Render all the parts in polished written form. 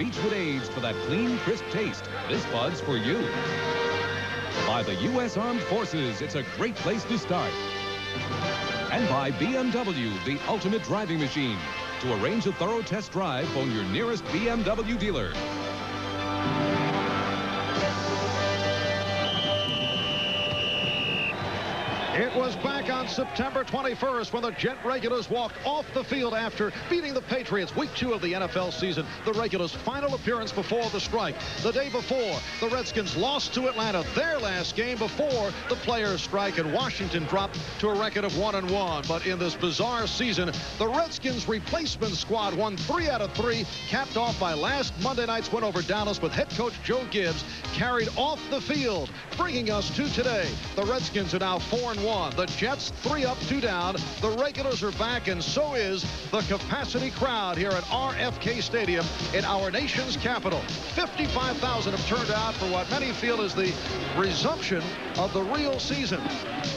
Beechwood aged for that clean, crisp taste. This Bud's for you. By the U.S. Armed Forces, it's a great place to start. And by BMW, the ultimate driving machine. To arrange a thorough test drive, phone your nearest BMW dealer. It was back on September 21st when the Jet regulars walked off the field after beating the Patriots. Week 2 of the NFL season, the regulars' final appearance before the strike. The day before, the Redskins lost to Atlanta, their last game before the players' strike, and Washington dropped to a record of 1-1. But in this bizarre season, the Redskins' replacement squad won 3 out of 3, capped off by last Monday night's win over Dallas, with head coach Joe Gibbs carried off the field, bringing us to today. The Redskins are now 4-1. The Jets 3 up, 2 down. The regulars are back, and so is the capacity crowd here at RFK Stadium in our nation's capital. 55,000 have turned out for what many feel is the resumption of the real season.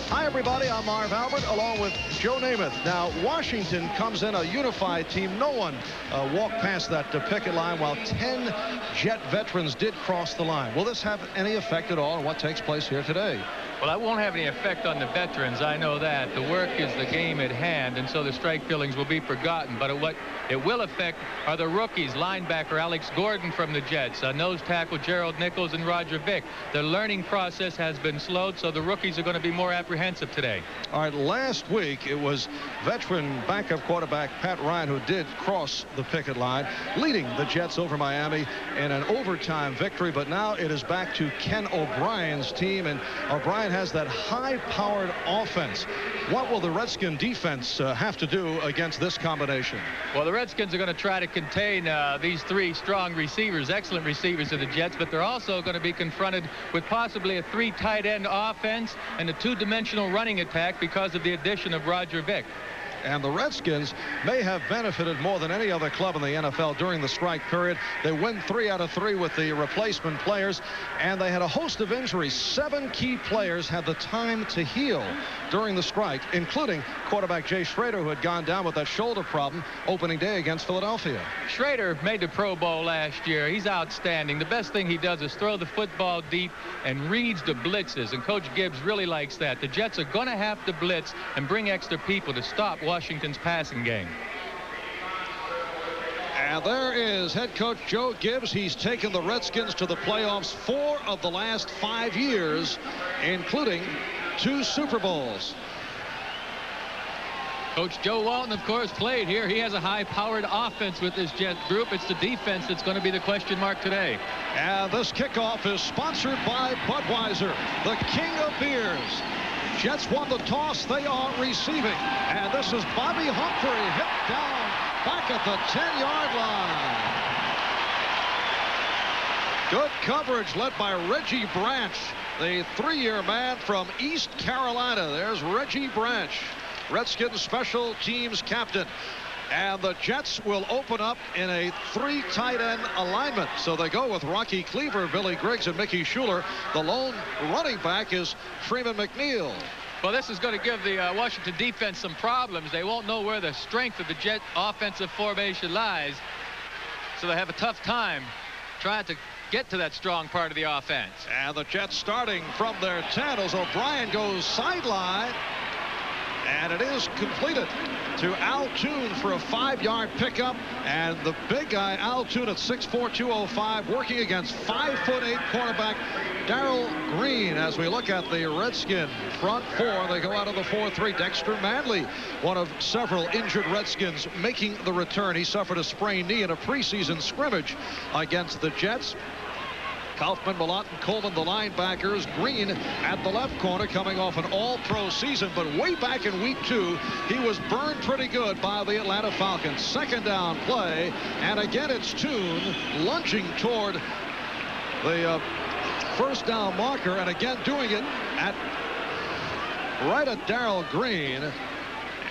Hi, everybody. I'm Marv Albert, along with Joe Namath. Now, Washington comes in a unified team. No one walked past that picket line, while 10 Jet veterans did cross the line. Will this have any effect at all on what takes place here today? Well, it won't have any effect on the veterans. I know that. The work is the game at hand, and so the strike feelings will be forgotten. But what it will affect are the rookies, linebacker Alex Gordon from the Jets, nose tackle Gerald Nichols, and Roger Vick. The learning process has been slowed, so the rookies are going to be more apprehensive today. All right, last week it was veteran backup quarterback Pat Ryan who did cross the picket line, leading the Jets over Miami in an overtime victory. But now it is back to Ken O'Brien's team, and O'Brien has that high-powered offense. What will the Redskin defense have to do against this combination? Well, the Redskins are going to try to contain these 3 strong receivers, excellent receivers of the Jets, but they're also going to be confronted with possibly a 3 tight end offense and a 2-dimensional running attack because of the addition of Roger Vick. And the Redskins may have benefited more than any other club in the NFL during the strike period. They win 3 out of 3 with the replacement players, and they had a host of injuries. 7 key players had the time to heal during the strike, including quarterback Jay Schrader, who had gone down with that shoulder problem opening day against Philadelphia. Schrader made the Pro Bowl last year. He's outstanding. The best thing he does is throw the football deep and reads the blitzes, and Coach Gibbs really likes that. The Jets are going to have to blitz and bring extra people to stop Washington's passing game. And there is head coach Joe Gibbs. He's taken the Redskins to the playoffs 4 of the last 5 years, including 2 Super Bowls. Coach Joe Walton, of course, played here. He has a high-powered offense with this Jet group. It's the defense that's going to be the question mark today. And this kickoff is sponsored by Budweiser, the king of beers. Jets won the toss. They are receiving. And this is Bobby Humphrey, hit down back at the 10-yard line. Good coverage led by Reggie Branch, the 3-year man from East Carolina. There's Reggie Branch, Redskins special teams captain. And the Jets will open up in a 3 tight end alignment. So they go with Rocky Cleaver, Billy Griggs, and Mickey Schuler. The lone running back is Freeman McNeil. Well, this is going to give the Washington defense some problems. They won't know where the strength of the Jet offensive formation lies. So they have a tough time trying to get to that strong part of the offense. And the Jets starting from their 10 as O'Brien goes sideline. And it is completed to Al Toon for a 5-yard pickup. And the big guy, Al Toon, at 6'4", 205, working against 5'8" quarterback Darrell Green. As we look at the Redskin front 4, they go out of the 4-3. Dexter Manley, one of several injured Redskins, making the return. He suffered a sprained knee in a preseason scrimmage against the Jets. Kaufman, Malott, and Coleman, the linebackers. Green at the left corner, coming off an all-pro season. But way back in week 2, he was burned pretty good by the Atlanta Falcons. 2nd down play, and again it's Toon lunging toward the 1st down marker, and again doing it right at Darrell Green,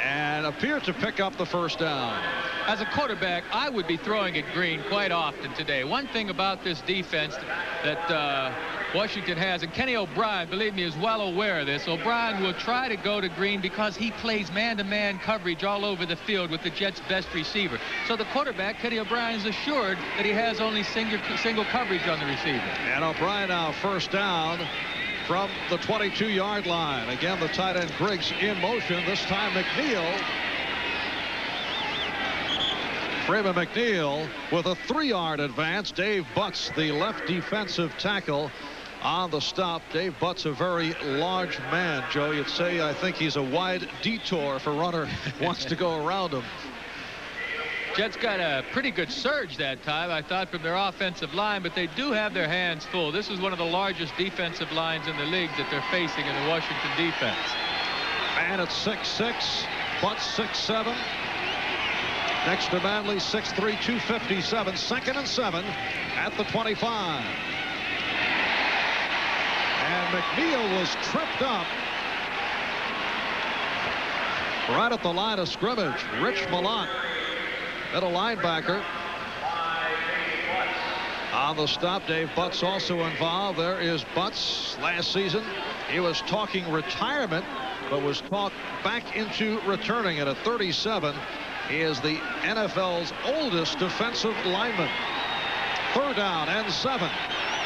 and appeared to pick up the 1st down. As a quarterback, I would be throwing at Green quite often today. One thing about this defense that Washington has, and Kenny O'Brien, believe me, is well aware of this. O'Brien will try to go to Green because he plays man-to-man coverage all over the field with the Jets' best receiver. So the quarterback, Kenny O'Brien, is assured that he has only single coverage on the receiver. And O'Brien now first down from the 22-yard line. Again, the tight end Griggs in motion. This time McNeil. Freeman McNeil with a 3-yard advance. Dave Butts, the left defensive tackle, on the stop. Dave Butts, a very large man, Joe. You'd say, I think he's a wide detour if a runner wants to go around him. Jets got a pretty good surge that time, I thought, from their offensive line, but they do have their hands full. This is one of the largest defensive lines in the league that they're facing in the Washington defense. Man at 6'6", Butts 6'7". Next to Manley, 6'3", 257. 2nd and 7 at the 25. And McNeil was tripped up right at the line of scrimmage. Rich Malott, middle linebacker, on the stop. Dave Butts also involved. There is Butts. Last season he was talking retirement, but was talked back into returning. At a 37, he is the NFL's oldest defensive lineman. 3rd down and 7.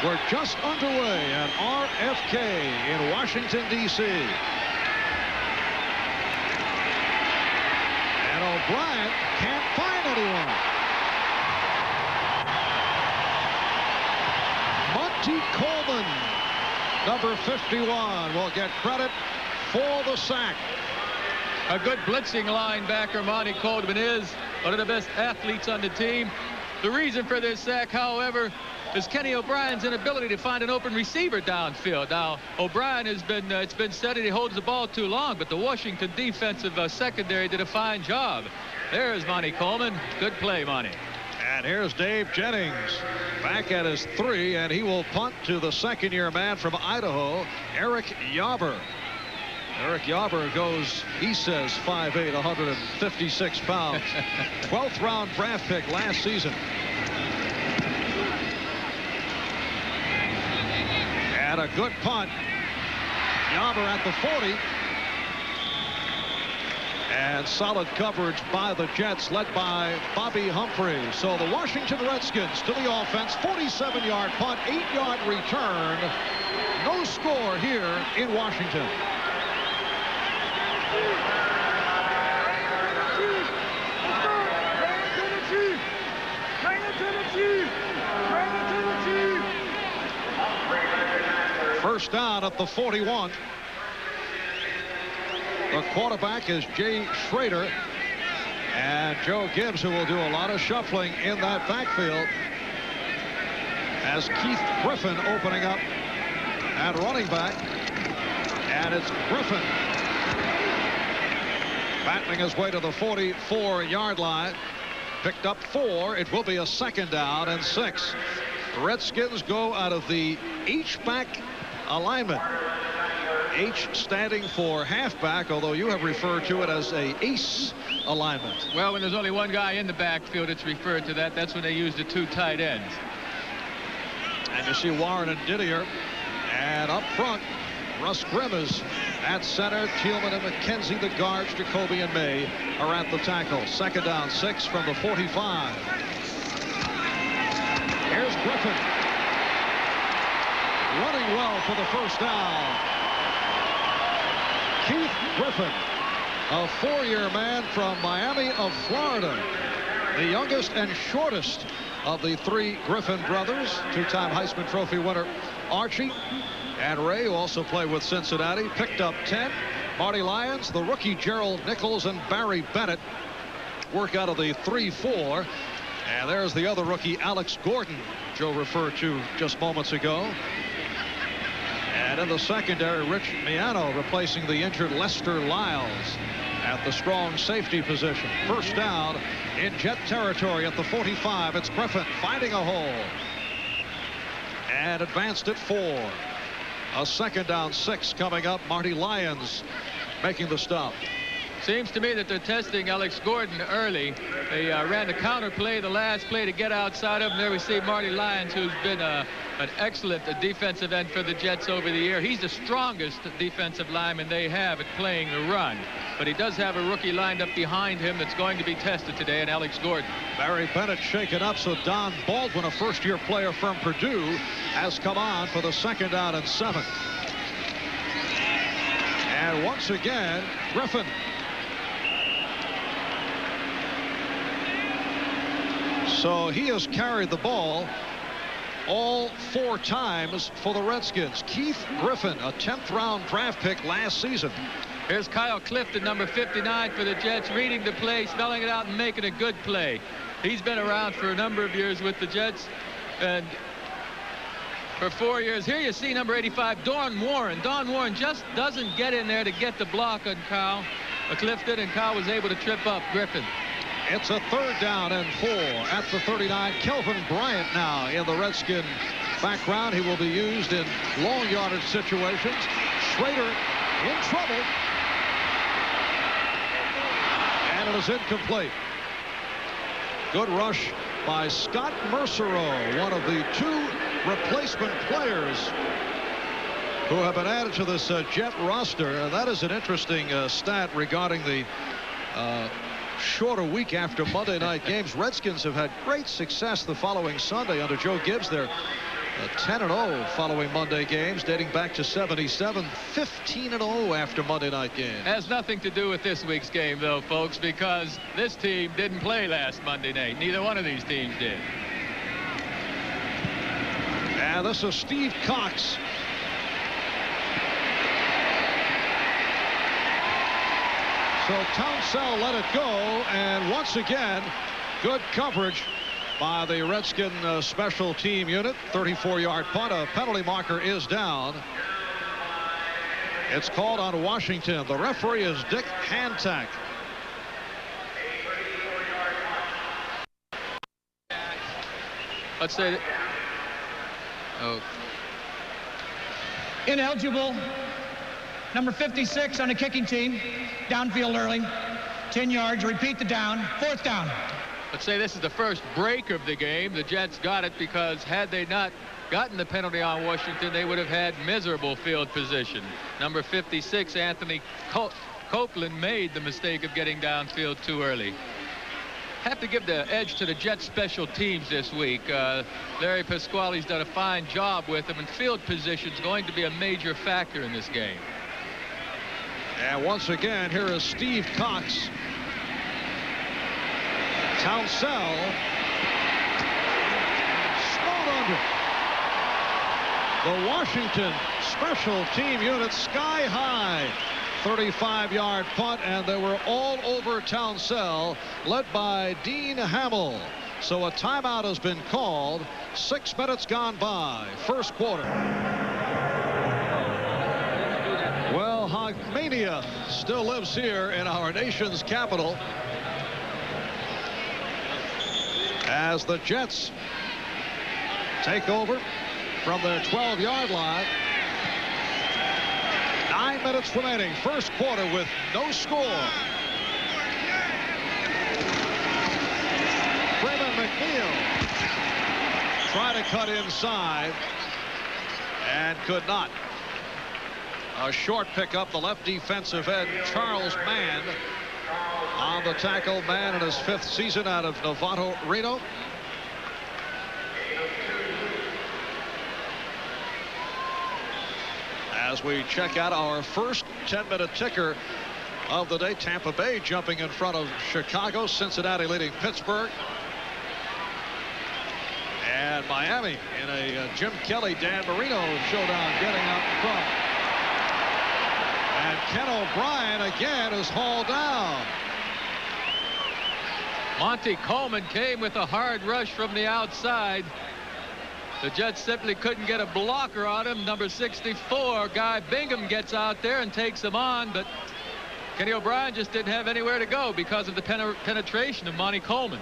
We're just underway at RFK in Washington, D.C. And O'Brien can't find anyone. Monty Coleman, number 51, will get credit for the sack. A good blitzing linebacker, Monty Coleman, is one of the best athletes on the team. The reason for this sack, however, is Kenny O'Brien's inability to find an open receiver downfield. Now, O'Brien has been, it's been said that he holds the ball too long, but the Washington defensive secondary did a fine job. There's Monty Coleman. Good play, Monty. And here's Dave Jennings back at his 3, and he will punt to the 2nd-year man from Idaho, Eric Yauber. Eric Yauber goes, he says, 5'8", 156 pounds. 12th round draft pick last season. And a good punt. Yauber at the 40. And solid coverage by the Jets, led by Bobby Humphrey. So the Washington Redskins to the offense. 47-yard punt, 8-yard return. No score here in Washington. First down at the 41. The quarterback is Jay Schrader, and Joe Gibbs, who will do a lot of shuffling in that backfield, as Keith Griffin opening up at running back. And it's Griffin battling his way to the 44-yard line. Picked up 4. It will be a 2nd down and 6. The Redskins go out of the H-back alignment. H standing for halfback, although you have referred to it as a ace alignment. Well, when there's only one guy in the backfield, it's referred to that. That's when they use the 2 tight ends. And you see Warren and Didier. And up front, Russ Grimm is at center. Thielman and McKenzie, the guards. Jacoby and May are at the tackle. 2nd down, 6 from the 45. Here's Griffin. Running well for the first down. Keith Griffin, a 4-year man from Miami of Florida. The youngest and shortest of the 3 Griffin brothers. 2-time Heisman Trophy winner Archie and Ray, who also played with Cincinnati, picked up 10. Marty Lyons, the rookie Gerald Nichols, and Barry Bennett work out of the 3-4. And there's the other rookie, Alex Gordon, Joe referred to just moments ago. And in the secondary, Rich Miano replacing the injured Lester Lyles at the strong safety position. First down in Jet territory at the 45. It's Griffin finding a hole. And advanced at 4. A 2nd down, 6 coming up. Marty Lyons making the stop. Seems to me that they're testing Alex Gordon early. They ran the counter play, the last play to get outside of him. There we see Marty Lyons, who's been an excellent defensive end for the Jets over the year. He's the strongest defensive lineman they have at playing the run. But he does have a rookie lined up behind him that's going to be tested today, and Alex Gordon. Barry Bennett shaken up, so Don Baldwin, a first-year player from Purdue, has come on for the 2nd down and 7. And once again, Griffin. So he has carried the ball all 4 times for the Redskins. Keith Griffin, a 10th round draft pick last season. Here's Kyle Clifton, number 59 for the Jets, reading the play, smelling it out, and making a good play. He's been around for a number of years with the Jets, and for 4 years. Here you see number 85, Don Warren. Don Warren just doesn't get in there to get the block on Kyle Clifton, and Kyle was able to trip up Griffin. It's a 3rd down and 4 at the 39. Kelvin Bryant now in the Redskin background. He will be used in long yardage situations. Schrader in trouble. And it is incomplete. Good rush by Scott Mercereau, one of the 2 replacement players who have been added to this Jet roster. That is an interesting stat regarding the shorter week after Monday night games. Redskins have had great success the following Sunday under Joe Gibbs. They're 10-0 following Monday games dating back to 77, 15-0 after Monday night games. Has nothing to do with this week's game, though, folks, because this team didn't play last Monday night. Neither one of these teams did. And this is Steve Cox. So Townsell let it go, and once again, good coverage by the Redskin special team unit. 34-yard punt. A penalty marker is down. It's called on Washington. The referee is Dick Hantak. Let's say, oh, ineligible. Number 56 on the kicking team. Downfield early. 10 yards. Repeat the down. 4th down. Let's say this is the first break of the game. The Jets got it because had they not gotten the penalty on Washington, they would have had miserable field position. Number 56, Anthony Copeland, made the mistake of getting downfield too early. Have to give the edge to the Jets special teams this week. Larry Pasquale's done a fine job with them, and field position is going to be a major factor in this game. And once again, here is Steve Cox. Townsell. Snowed under. The Washington special team unit sky high. 35-yard punt, and they were all over Townsell, led by Dean Hamill. So a timeout has been called. 6 minutes gone by. First quarter. Well, Hogmania still lives here in our nation's capital as the Jets take over from their 12-yard line. 9 minutes remaining. First quarter with no score. Freeman McNeil tried to cut inside and could not. A short pickup. The left defensive end, Charles Mann, on the tackle. Mann in his 5th season out of Novato, Reno. As we check out our first 10-minute ticker of the day, Tampa Bay jumping in front of Chicago, Cincinnati leading Pittsburgh, and Miami in a Jim Kelly, Dan Marino showdown getting out in front. And Ken O'Brien again is hauled down. Monty Coleman came with a hard rush from the outside. The Jets simply couldn't get a blocker on him. Number 64, Guy Bingham, gets out there and takes him on, but Kenny O'Brien just didn't have anywhere to go because of the penetration of Monty Coleman.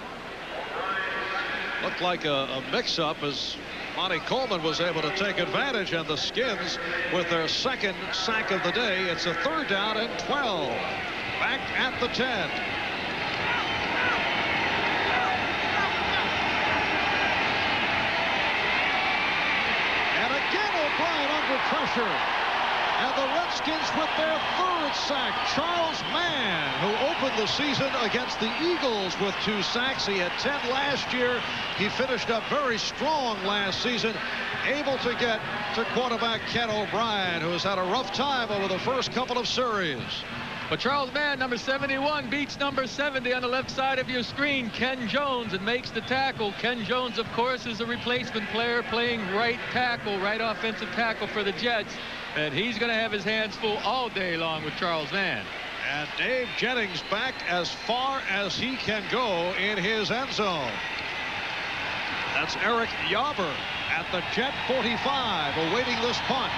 Looked like a mix-up as Monty Coleman was able to take advantage, and the Skins with their 2nd sack of the day. It's a 3rd down and 12. back at the 10. And again, O'Brien under pressure. And the Redskins with their third sack. Charles Mann, who opened the season against the Eagles with 2 sacks. He had 10 last year. He finished up very strong last season, able to get to quarterback Ken O'Brien, who has had a rough time over the first couple of series. But Charles Mann, number 71, beats number 70 on the left side of your screen, Ken Jones, and makes the tackle. Ken Jones, of course, is a replacement player playing right tackle, right offensive tackle for the Jets. And he's going to have his hands full all day long with Charles Mann. And Dave Jennings back as far as he can go in his end zone. That's Eric Yauber at the Jet 45, awaiting this punt.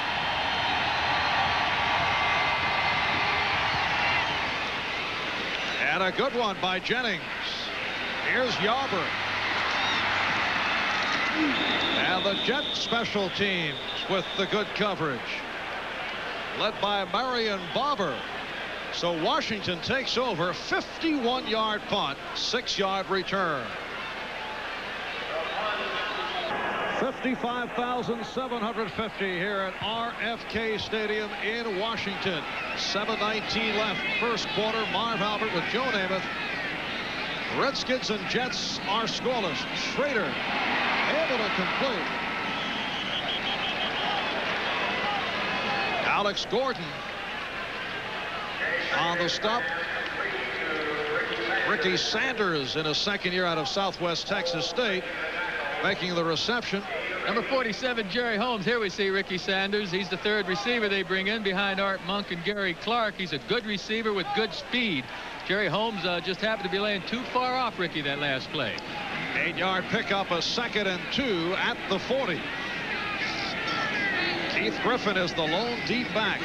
And a good one by Jennings. Here's Yauber. And the Jet special teams with the good coverage, led by Marion Barber. So Washington takes over. 51-yard punt, 6-yard return. 55,750 here at RFK Stadium in Washington. 7:19 left, first quarter. Marv Albert with Joe Namath. Redskins and Jets are scoreless. Schrader able to complete. Alex Gordon on the stop. Ricky Sanders in his second year out of Southwest Texas State making the reception. Number 47, Jerry Holmes. Here we see Ricky Sanders. He's the third receiver they bring in behind Art Monk and Gary Clark. He's a good receiver with good speed. Jerry Holmes just happened to be laying too far off Ricky that last play. 8-yard pickup, a 2nd and 2 at the 40. Keith Griffin is the lone deep back.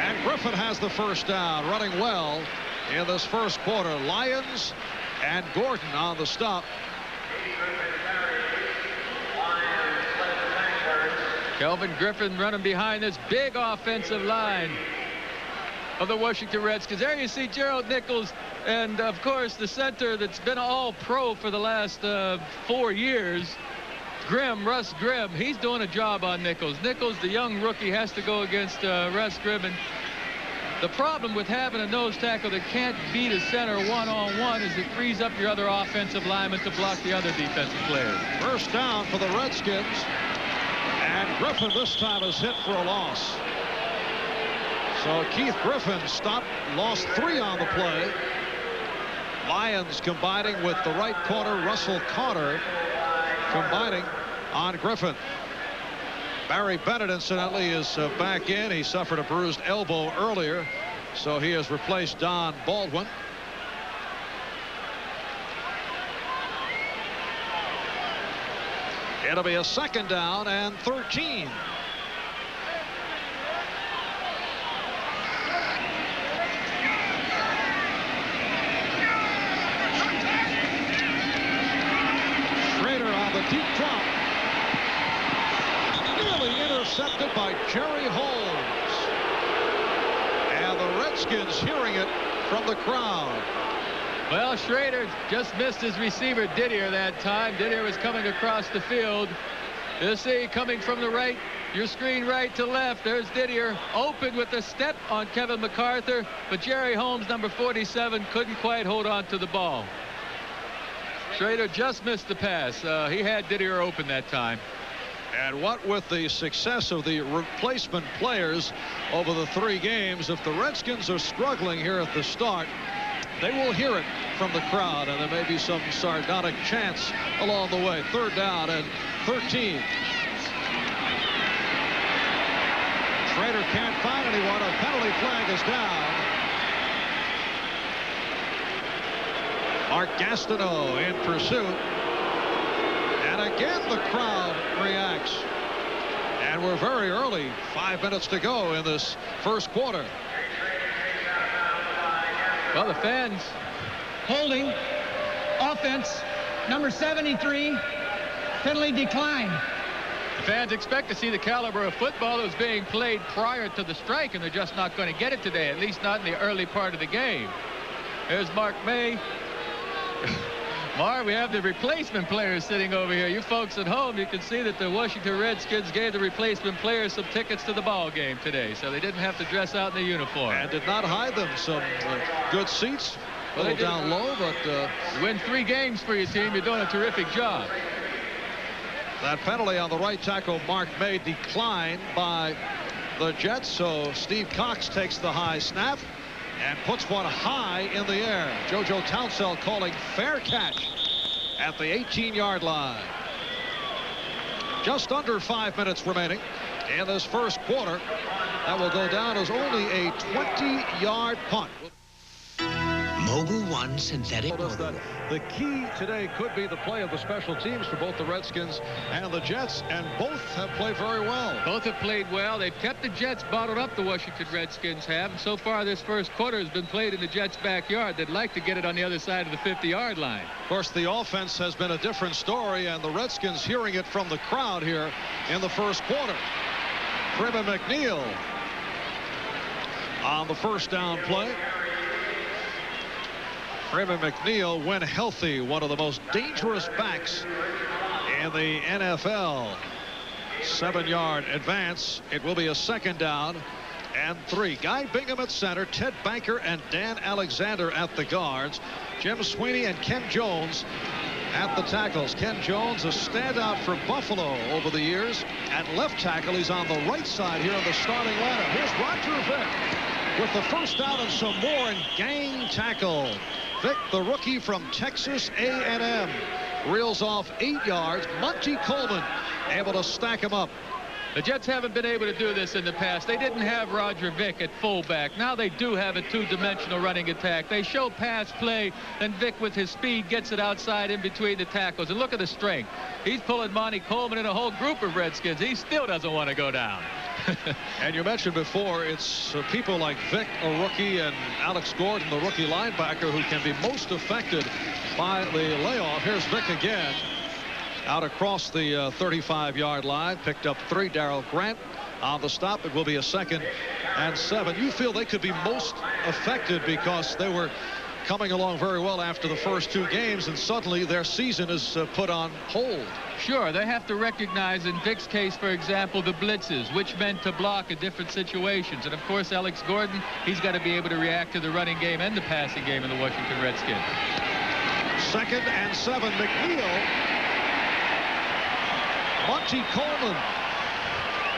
And Griffin has the first down, running well in this first quarter. Lyons and Gordon on the stop. Kelvin Griffin running behind this big offensive line of the Washington Redskins. There you see Gerald Nichols, and of course the center that's been all pro for the last 4 years, Russ Grimm. He's doing a job on Nichols. Nichols, the young rookie, has to go against Russ Grimm. And the problem with having a nose tackle that can't beat a center one-on-one is it frees up your other offensive lineman to block the other defensive players. First down for the Redskins. And Griffin this time is hit for a loss. So Keith Griffin lost 3 on the play. Lions combining with the right corner, Russell Carter, combining on Griffin. Barry Bennett, incidentally, is back in. He suffered a bruised elbow earlier, so he has replaced Don Baldwin. It'll be a 2nd down and 13. Schrader on the deep drop. Nearly intercepted by Jerry Holmes. And the Redskins hearing it from the crowd. Well, Schrader just missed his receiver Didier that time. Didier was coming across the field. You'll see coming from the right, your screen right to left. There's Didier open with a step on Kevin MacArthur, but Jerry Holmes, number 47, couldn't quite hold on to the ball. Schrader just missed the pass. He had Didier open that time. And what with the success of the replacement players over the 3 games, if the Redskins are struggling here at the start, they will hear it from the crowd, and there may be some sardonic chants along the way. 3rd down and 13. Schrader can't find anyone. A penalty flag is down. Mark Gastineau in pursuit. And again, the crowd reacts. And we're very early. 5 minutes to go in this first quarter. Well, the fans Holding. Offense. Number 73. Penalty decline. Fans expect to see the caliber of football that was being played prior to the strike, and they're just not going to get it today, at least not in the early part of the game. Here's Mark May. Mar, we have the replacement players sitting over here. You folks at home, you can see that the Washington Redskins gave the replacement players some tickets to the ball game today, so they didn't have to dress out in the uniform. And did not hide them some good seats. A little down low, but you win 3 games for your team. You're doing a terrific job. That penalty on the right tackle, Mark May, declined by the Jets. So Steve Cox takes the high snap and puts one high in the air. JoJo Townsell calling fair catch at the 18-yard line. Just under 5 minutes remaining in this first quarter. That will go down as only a 20-yard punt. Mogul One synthetic That the key today could be the play of the special teams for both the Redskins and the Jets, and both have played very well. Both have played well. They've kept the Jets bottled up, the Washington Redskins have, and so far this first quarter has been played in the Jets' backyard. They'd like to get it on the other side of the 50-yard line. Of course, the offense has been a different story, and the Redskins hearing it from the crowd here in the first quarter. Freeman McNeil on the first down play. Freeman McNeil, when healthy, one of the most dangerous backs in the NFL. 7-yard advance. It will be a second down and 3. Guy Bingham at center, Ted Banker and Dan Alexander at the guards. Jim Sweeney and Ken Jones at the tackles. Ken Jones, a standout for Buffalo over the years. At left tackle, he's on the right side here on the starting lineup. Here's Roger Vick with the first down and some more, and gang tackle. Vick, the rookie from Texas A&M, reels off 8 yards. Monty Coleman able to stack him up. The Jets haven't been able to do this in the past. They didn't have Roger Vick at fullback. Now they do have a 2-dimensional running attack. They show pass play, and Vick with his speed gets it outside in between the tackles. And look at the strength. He's pulling Monty Coleman and a whole group of Redskins. He still doesn't want to go down. And you mentioned before, it's people like Vick, a rookie, and Alex Gordon, the rookie linebacker, who can be most affected by the layoff. Here's Vick again. Out across the 35-yard line, picked up 3. Darrell Grant on the stop. It will be a 2nd and 7. You feel they could be most affected because they were coming along very well after the first 2 games, and suddenly their season is put on hold. Sure, they have to recognize, in Vick's case, for example, the blitzes, which men to block in different situations. And of course, Alex Gordon, he's got to be able to react to the running game and the passing game of the Washington Redskins. 2nd and 7. McNeil. Monty Coleman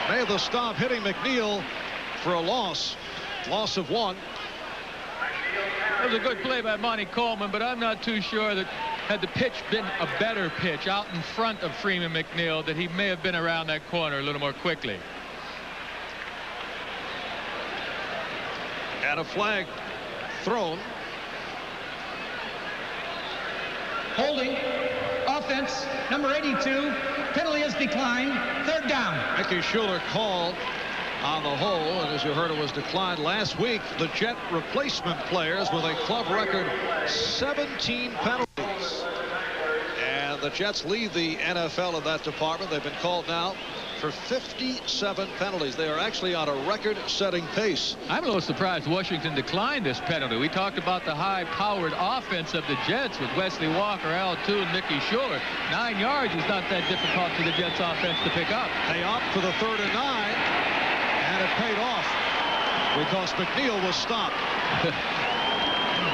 made the stop, hitting McNeil for a loss of 1. It was a good play by Monty Coleman, but I'm not too sure that had the pitch been a better pitch out in front of Freeman McNeil, that he may have been around that corner a little more quickly. And a flag thrown. Holding. Offense, number 82. Penalty is declined. 3rd down. Mickey Schuler called on the hole, and as you heard, it was declined. Last week, the Jet replacement players with a club record 17 penalties. And the Jets lead the NFL in that department. They've been called now for 57 penalties. They are actually on a record-setting pace. I'm a little surprised Washington declined this penalty. We talked about the high-powered offense of the Jets with Wesley Walker, Al Toon, Mickey Schuler. 9 yards is not that difficult for the Jets offense to pick up. They opt for the 3rd and 9, and it paid off because McNeil was stopped.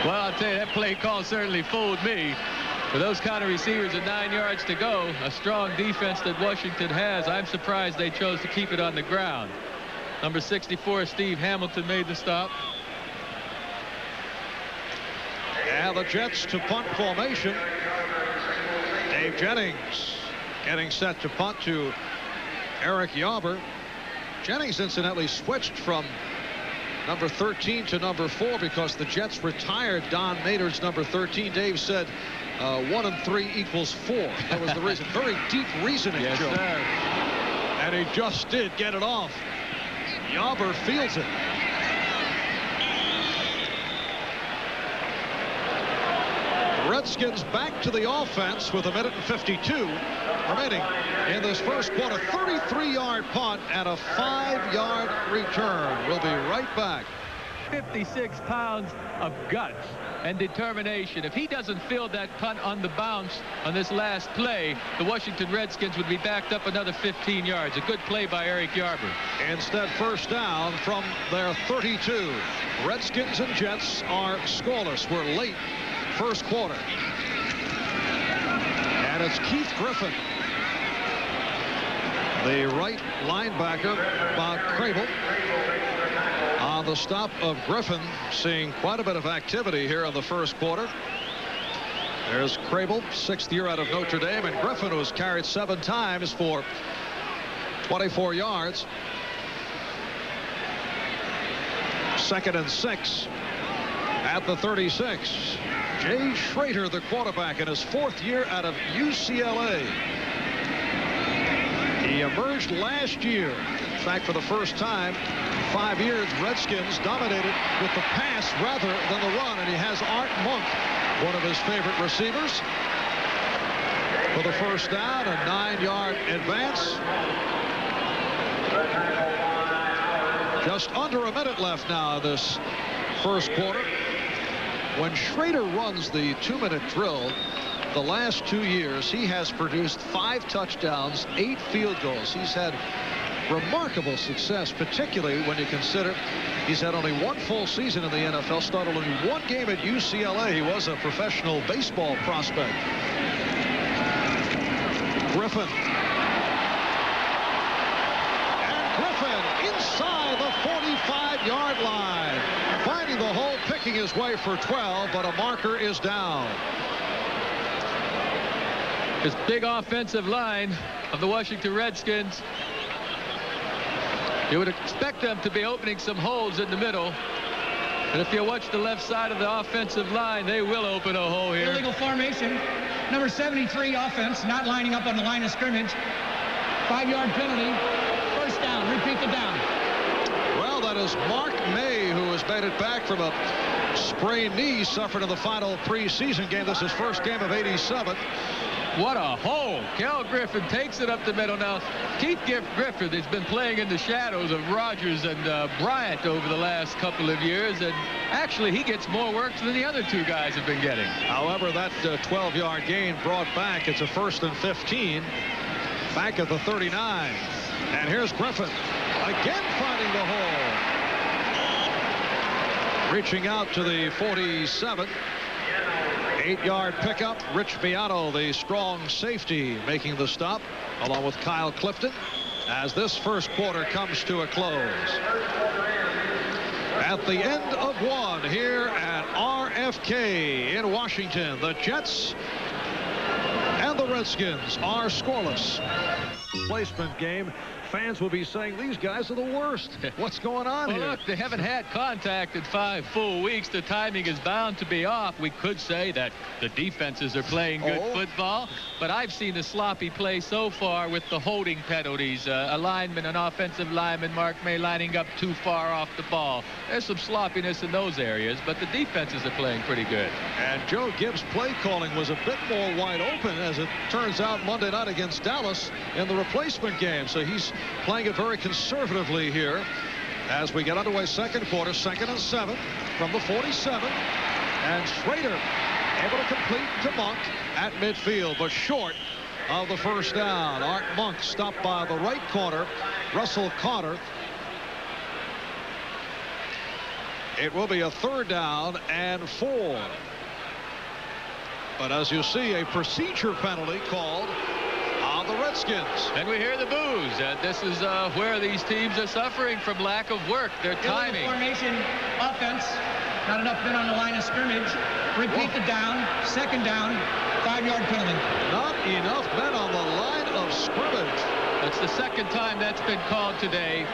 Well, I'll tell you, that play call certainly fooled me. For those kind of receivers at 9 yards to go, a strong defense that Washington has, I'm surprised they chose to keep it on the ground. Number 64, Steve Hamilton, made the stop. And the Jets to punt formation. Dave Jennings getting set to punt to Eric Yauber. Jennings incidentally switched from number 13 to number 4 because the Jets retired Don Maynard's number 13. Dave said 1 and 3 equals 4. That was the reason. Very deep reasoning, yes, Joe. Sir. And he just did get it off. Yauber fields it. Redskins back to the offense with 1:52 remaining in this first quarter. 33-yard punt and a 5-yard return. We'll be right back. 56 pounds of guts and determination. If he doesn't field that punt on the bounce on this last play, the Washington Redskins would be backed up another 15 yards. A good play by Eric Yarber. Instead, first down from their 32. Redskins and Jets are scoreless. We're late first quarter. And it's Keith Griffin, the right linebacker, Bob Crable. On the stop of Griffin, seeing quite a bit of activity here in the first quarter. There's Crable, 6th year out of Notre Dame, and Griffin, who has carried 7 times for 24 yards. 2nd and 6 at the 36. Jay Schrader, the quarterback, in his 4th year out of UCLA. He emerged last year. In fact, for the first time, 5 years, Redskins dominated with the pass rather than the run, and he has Art Monk, one of his favorite receivers, for the first down. A 9-yard advance. Just under a minute left now this first quarter. When Schrader runs the 2-minute drill, the last 2 years, he has produced 5 touchdowns, 8 field goals. He's had remarkable success, particularly when you consider he's had only 1 full season in the NFL, started only 1 game at UCLA. He was a professional baseball prospect. Griffin. And Griffin inside the 45-yard line. Finding the hole, picking his way for 12, but a marker is down. This big offensive line of the Washington Redskins, you would expect them to be opening some holes in the middle. And if you watch the left side of the offensive line, they will open a hole here. Illegal formation. Number 73 offense, not lining up on the line of scrimmage. 5-yard penalty. First down. Repeat the down. Well, that is Mark May, who has made it back from a sprained knee suffered in the final preseason game. This is his first game of 87. What a hole. Cal Griffin takes it up the middle. Now, Keith Griffin has been playing in the shadows of Rodgers and Bryant over the last couple of years, and actually he gets more work than the other 2 guys have been getting. However, that 12-yard gain brought back. It's a 1st and 15 back at the 39. And here's Griffin again finding the hole. Reaching out to the 47. 8-yard pickup. Rich Beato, the strong safety, making the stop, along with Kyle Clifton, as this first quarter comes to a close. At the end of 1 here at RFK in Washington, the Jets and the Redskins are scoreless. Placement game. Fans will be saying these guys are the worst. What's going on here? Look, they haven't had contact in 5 full weeks. The timing is bound to be off. We could say that the defenses are playing good football, but I've seen the sloppy play so far with the holding penalties. A lineman, an offensive lineman, Mark May, lining up too far off the ball. There's some sloppiness in those areas, but the defenses are playing pretty good. And Joe Gibbs' play calling was a bit more wide open, as it turns out, Monday night against Dallas in the replacement game. So he's playing it very conservatively here as we get underway second quarter. 2nd and 7 from the 47, and Schrader able to complete to Monk at midfield, but short of the first down. Art Monk stopped by the right corner, Russell Carter. It will be a 3rd down and 4. But as you see, a procedure penalty called on the Redskins. And we hear the boos. This is where these teams are suffering from lack of work. Their timing. Illegal formation offense. Not enough men on the line of scrimmage. Repeat the down. 2nd down. 5-yard penalty. Not enough men on the line of scrimmage. That's the 2nd time that's been called today.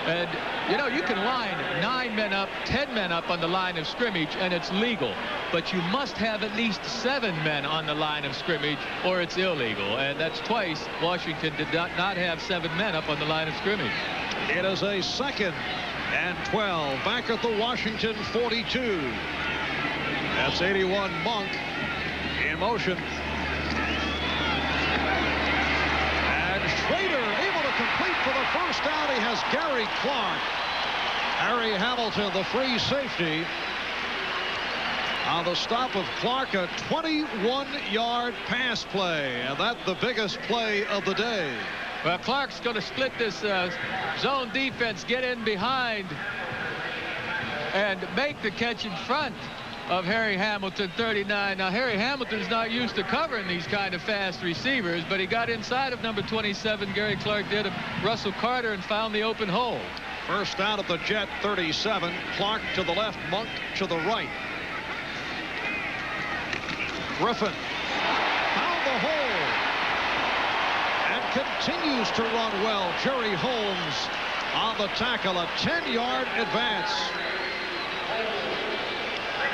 And, you know, you can line 9 men up, 10 men up on the line of scrimmage, and it's legal. But you must have at least 7 men on the line of scrimmage, or it's illegal. And that's twice Washington did not have 7 men up on the line of scrimmage. It is a 2nd and 12 back at the Washington 42. That's 81 Monk. in motion. And Schrader able to complete for the first down. He has Gary Clark. Harry Hamilton, the free safety. On the stop of Clark, a 21-yard pass play. And that's the biggest play of the day. Well, Clark's going to split this zone defense, get in behind, and make the catch in front of Harry Hamilton, 39. Now, Harry Hamilton's not used to covering these kind of fast receivers, but he got inside of number 27, Gary Clark did, of Russell Carter, and found the open hole. First down at the Jet 37. Clark to the left, Monk to the right. Griffin found the hole and continues to run well. Jerry Holmes on the tackle, a 10-yard advance.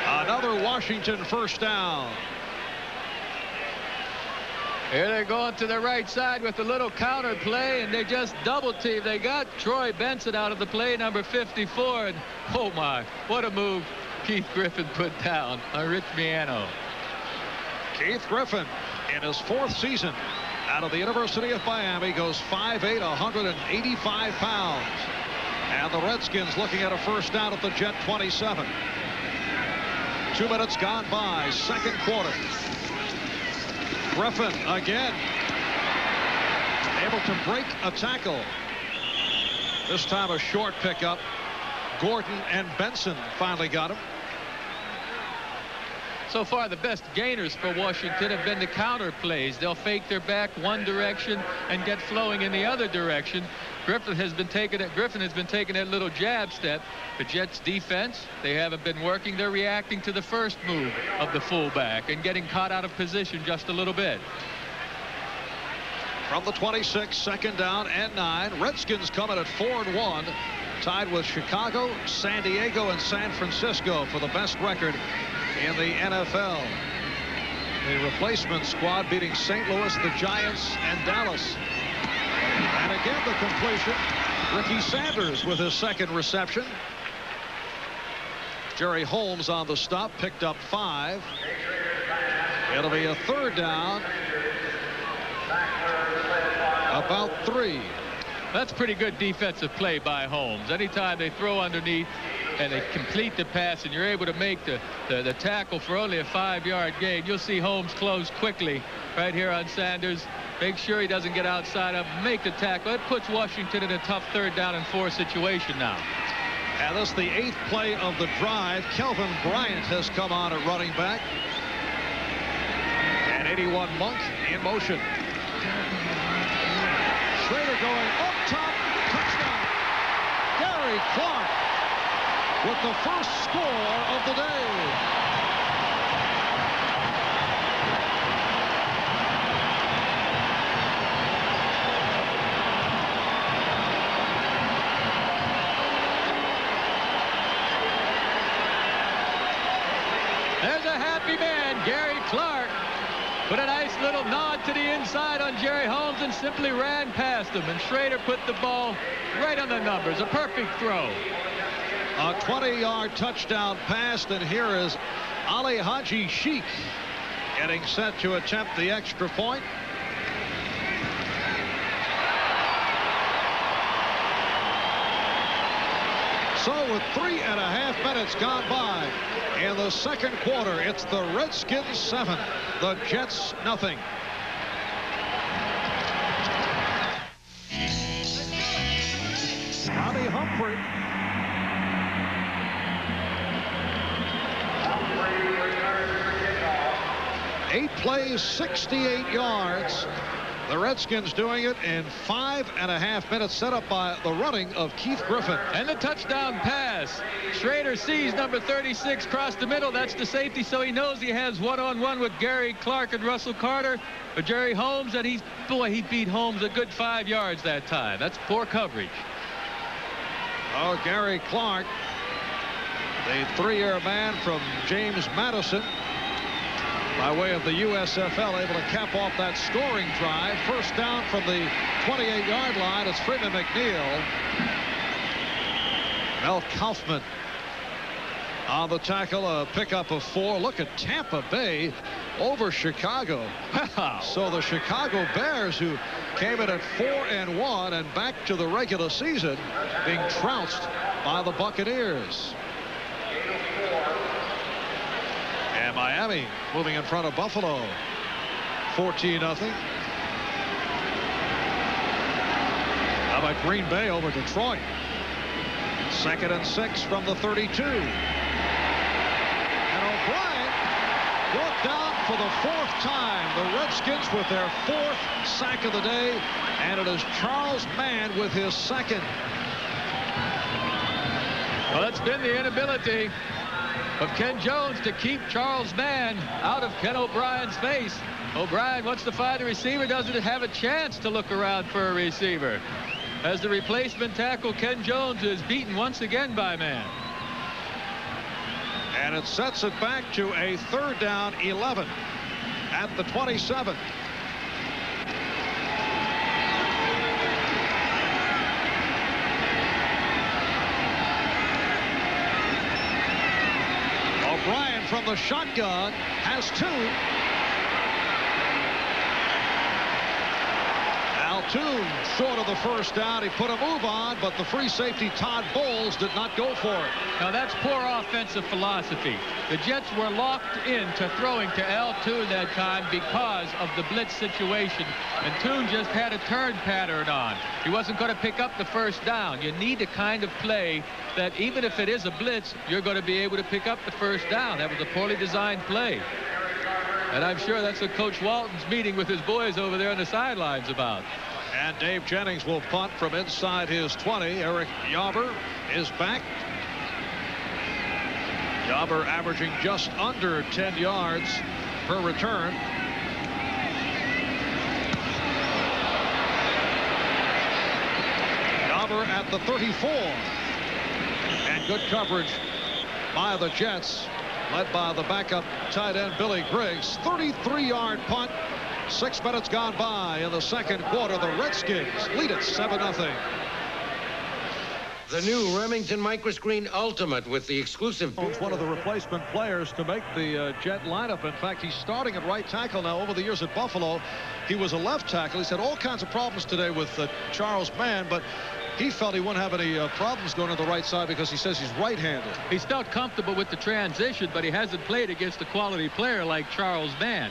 Another Washington first down. Here they're going to the right side with a little counter play, and they just double team. They got Troy Benson out of the play, number 54. And oh my, what a move Keith Griffin put down on Rich Miano. Keith Griffin, in his 4th season out of the University of Miami, goes 5'8", 185 pounds. And the Redskins looking at a first down at the Jet 27. 2 minutes gone by, second quarter. Griffin again able to break a tackle. This time a short pickup. Gordon and Benson finally got him. So far, the best gainers for Washington have been the counter plays. They'll fake their back one direction and get flowing in the other direction. Griffin has been taking that little jab step. The Jets defense, they haven't been working. They're reacting to the first move of the fullback and getting caught out of position just a little bit. From the 26, second down and 9. Redskins coming at 4-1, tied with Chicago, San Diego, and San Francisco for the best record in the NFL. The replacement squad beating St. Louis, the Giants, and Dallas. And again the completion. Ricky Sanders with his second reception. Jerry Holmes on the stop, picked up 5. It'll be a third down. About 3. That's pretty good defensive play by Holmes. Anytime they throw underneath and they complete the pass and you're able to make the tackle for only a 5-yard gain, you'll see Holmes close quickly right here on Sanders. Make sure he doesn't get outside of, make the tackle. It puts Washington in a tough 3rd down and 4 situation now. And this is the 8th play of the drive. Kelvin Bryant has come on at running back. And 81 Monk in motion. Schrader going up top, touchdown. Gary Clark with the first score of the day. There's a happy man, Gary Clark. Put a nice little nod to the inside on Jerry Holmes and simply ran past him. And Schrader put the ball right on the numbers. A perfect throw. A 20-yard touchdown pass, and here is Ali Haji Sheikh getting set to attempt the extra point. So with 3.5 minutes gone by in the second quarter, it's the Redskins 7, the Jets nothing. Bobby Humphrey. Eight plays, 68 yards. The Redskins doing it in 5.5 minutes, set up by the running of Keith Griffin. And the touchdown pass. Schrader sees number 36 cross the middle. That's the safety, so he knows he has one-on-one with Gary Clark and Russell Carter. But Jerry Holmes, and he beat Holmes a good 5 yards that time. That's poor coverage. Oh, Gary Clark, the 3-year man from James Madison, by way of the USFL, able to cap off that scoring drive. First down from the 28-yard line. It's Freeman McNeil. Mel Kaufman on the tackle, a pickup of 4. Look at Tampa Bay over Chicago. So the Chicago Bears, who came in at 4-1 and back to the regular season, being trounced by the Buccaneers. And Miami moving in front of Buffalo 14-0. How about Green Bay over Detroit? 2nd and 6 from the 32. And O'Brien brought down for the 4th time. The Redskins with their 4th sack of the day, and it is Charles Mann with his 2nd. Well, it's been the inability of Ken Jones to keep Charles Mann out of Ken O'Brien's face. O'Brien wants to find a receiver, doesn't have a chance to look around for a receiver. As the replacement tackle, Ken Jones is beaten once again by Mann. And it sets it back to a 3rd down 11 at the 27. O'Brien from the shotgun has 2. Altoon short of the 1st down. He put a move on, but the free safety Todd Bowles did not go for it. Now that's poor offensive philosophy. The Jets were locked into throwing to Altoon that time because of the blitz situation, and Toon just had a turn pattern on. He wasn't going to pick up the 1st down. You need a kind of play that even if it is a blitz, you're going to be able to pick up the 1st down. That was a poorly designed play. And I'm sure that's what Coach Walton's meeting with his boys over there on the sidelines about. And Dave Jennings will punt from inside his 20. Eric Yauber is back. Yauber averaging just under 10 yards per return. Yauber at the 34. And good coverage by the Jets, led by the backup tight end Billy Griggs. 33-yard punt. 6 minutes gone by in the 2nd quarter. The Redskins lead it 7-0. The new Remington Microscreen Ultimate with the exclusive. One of the replacement players to make the Jet lineup. In fact, he's starting at right tackle now. Over the years at Buffalo, he was a left tackle. He's had all kinds of problems today with Charles Mann, but he felt he wouldn't have any problems going to the right side because he says he's right-handed. He's felt comfortable with the transition, but he hasn't played against a quality player like Charles Mann.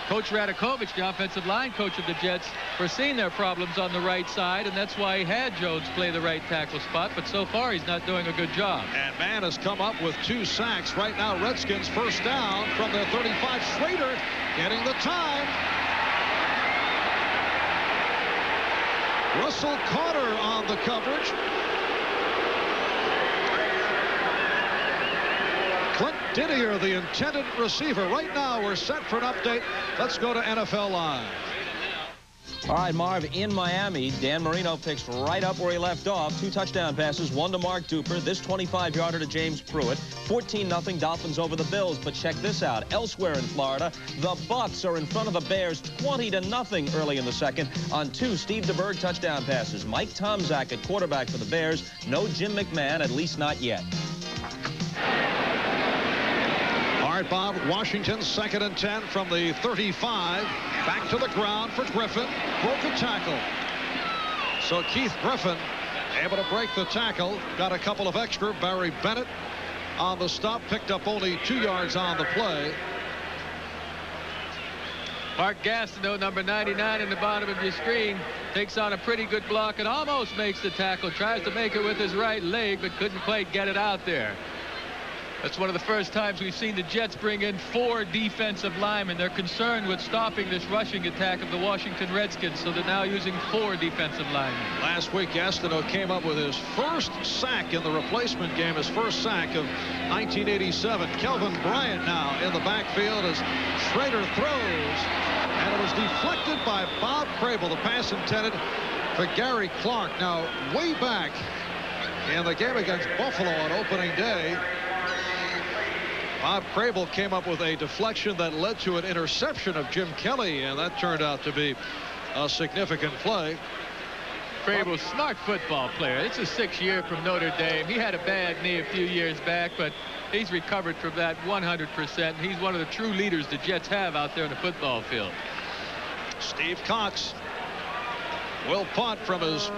Coach Radakovich, the offensive line coach of the Jets, foreseen their problems on the right side, and that's why he had Jones play the right tackle spot, but so far he's not doing a good job. And Mann has come up with 2 sacks. Right now, Redskins 1st down from their 35. Schrader getting the time. Russell Carter on the coverage. Clint Didier, the intended receiver. Right now, we're set for an update. Let's go to NFL Live. All right, Marv, in Miami, Dan Marino picks right up where he left off. 2 touchdown passes, 1 to Mark Duper, this 25-yarder to James Pruitt. 14-0 Dolphins over the Bills. But check this out. Elsewhere in Florida, the Bucks are in front of the Bears 20-0 early in the 2nd on 2 Steve DeBerg touchdown passes. Mike Tomczak at quarterback for the Bears. No Jim McMahon, at least not yet. All right, Bob, Washington 2nd and 10 from the 35. Back to the ground for Griffin. Broke a tackle. So Keith Griffin able to break the tackle. Got a couple of extra. Barry Bennett on the stop. Picked up only 2 yards on the play. Mark Gastineau, number 99 in the bottom of your screen, takes on a pretty good block and almost makes the tackle. Tries to make it with his right leg, but couldn't quite get it out there. That's one of the first times we've seen the Jets bring in 4 defensive linemen. They're concerned with stopping this rushing attack of the Washington Redskins, so they're now using 4 defensive linemen. Last week, Gastineau came up with his 1st sack in the replacement game, his 1st sack of 1987. Kelvin Bryant now in the backfield as Schrader throws, and it was deflected by Bob Crable. The pass intended for Gary Clark. Now, way back in the game against Buffalo on opening day, Bob Crable came up with a deflection that led to an interception of Jim Kelly, and that turned out to be a significant play. Crable's smart football player. It's his 6th year from Notre Dame. He had a bad knee a few years back, but He's recovered from that 100%. He's one of the true leaders the Jets have out there in the football field. Steve Cox will punt from his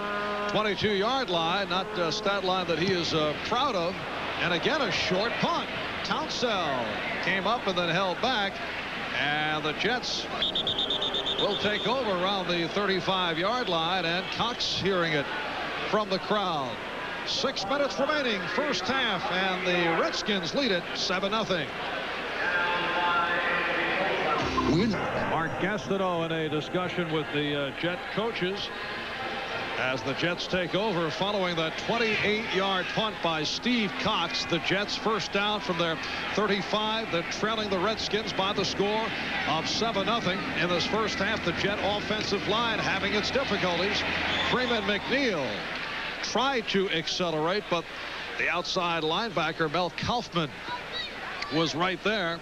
22-yard line, not a stat line that he is proud of. And again, a short punt. Townsell came up and then held back. And the Jets will take over around the 35-yard line. And Cox hearing it from the crowd. 6 minutes remaining, first half, and the Redskins lead it 7-0. Mark Gastineau in a discussion with the Jet coaches as the Jets take over following that 28-yard punt by Steve Cox. The Jets first down from their 35. They're trailing the Redskins by the score of 7-0. In this first half, the Jet offensive line having its difficulties. Freeman McNeil tried to accelerate, but the outside linebacker Mel Kaufman was right there.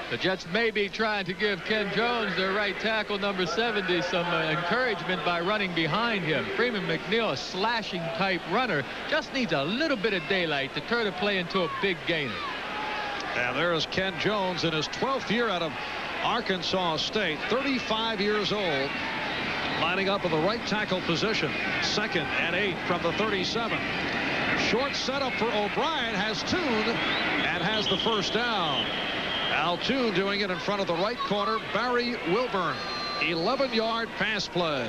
The Jets may be trying to give Ken Jones, their right tackle, number 70, some encouragement by running behind him. Freeman McNeil, a slashing type runner, just needs a little bit of daylight to turn a play into a big gainer. And there is Ken Jones in his 12th year out of Arkansas State, 35 years old, lining up in the right tackle position. 2nd and 8 from the 37. Short setup for O'Brien, has Toon and has the first down. Al Toon doing it in front of the right corner, Barry Wilburn. 11-yard pass play.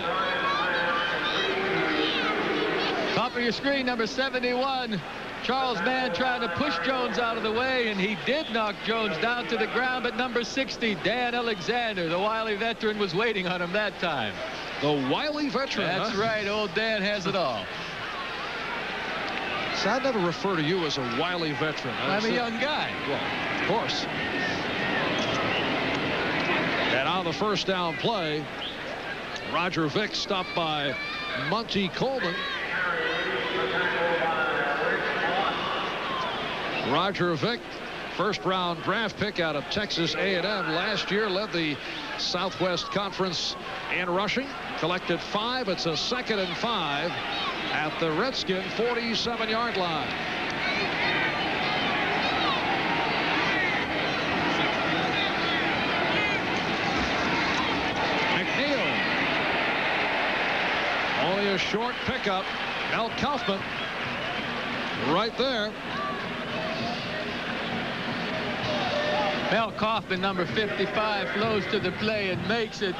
Top of your screen, number 71. Charles Mann trying to push Jones out of the way, and he did knock Jones down to the ground, but number 60, Dan Alexander, the wily veteran, was waiting on him that time. The wily veteran. That's right. Old Dan has it all. So I'd never refer to you as a wily veteran. I'm a young guy. Well, of course. And on the first down play, Roger Vick stopped by Monty Coleman. Roger Vick, first-round draft pick out of Texas A&M last year, led the Southwest Conference in rushing, collected 5. It's a 2nd and 5 at the Redskin 47-yard line. McNeil, only a short pickup. Mel Kaufman right there. Mel Kaufman, number 55, flows to the play and makes it.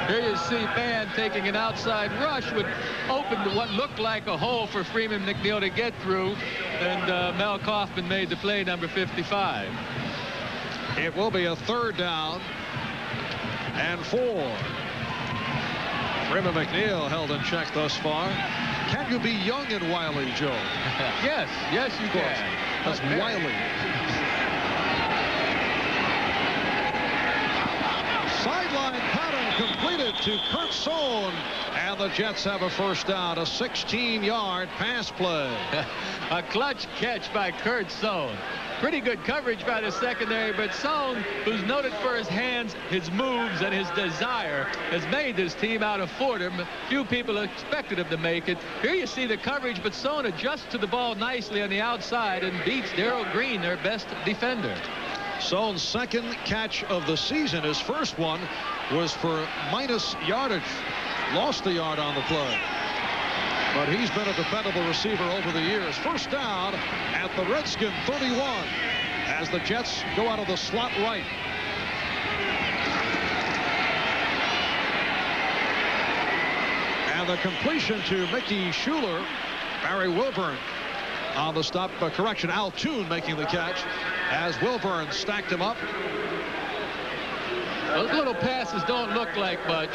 Here you see Mann taking an outside rush, would open to what looked like a hole for Freeman McNeil to get through, and Mel Kaufman made the play, number 55. It will be a 3rd down and 4. Freeman McNeil held in check thus far. Can you be young and wily, Joe? Yes, you can. That's wily. Sideline pattern completed to Kurt Sohn, and the Jets have a first down, a 16-yard pass play. A clutch catch by Kurt Sohn. Pretty good coverage by the secondary, but Sohn, who's noted for his hands, his moves, and his desire, has made this team out of Fordham. Few people expected him to make it. Here you see the coverage, but Sohn adjusts to the ball nicely on the outside and beats Darrell Green, their best defender. Sohn's 2nd catch of the season. His first one was for minus yardage. Lost the yard on the play. But he's been a dependable receiver over the years. First down at the Redskin 31 as the Jets go out of the slot right. And the completion to Mickey Schuler. Barry Wilburn on the stop. Correction, Al Toon making the catch as Wilburn stacked him up. Those little passes don't look like much.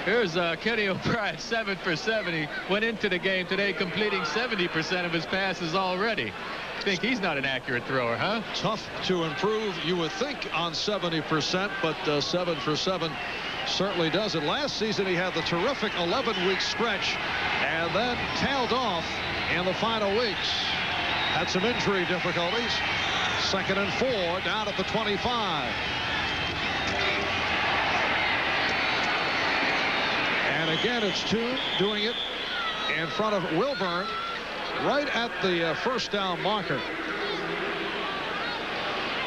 Here's Kenny O'Brien, 7 for 7. He went into the game today completing 70% of his passes already. Think he's not an accurate thrower, huh? Tough to improve, you would think, on 70%, but 7 for 7 certainly does it. Last season he had the terrific 11-week stretch and then tailed off in the final weeks. Had some injury difficulties. 2nd and 4 down at the 25. And again, it's Toon doing it in front of Wilburn right at the first down marker.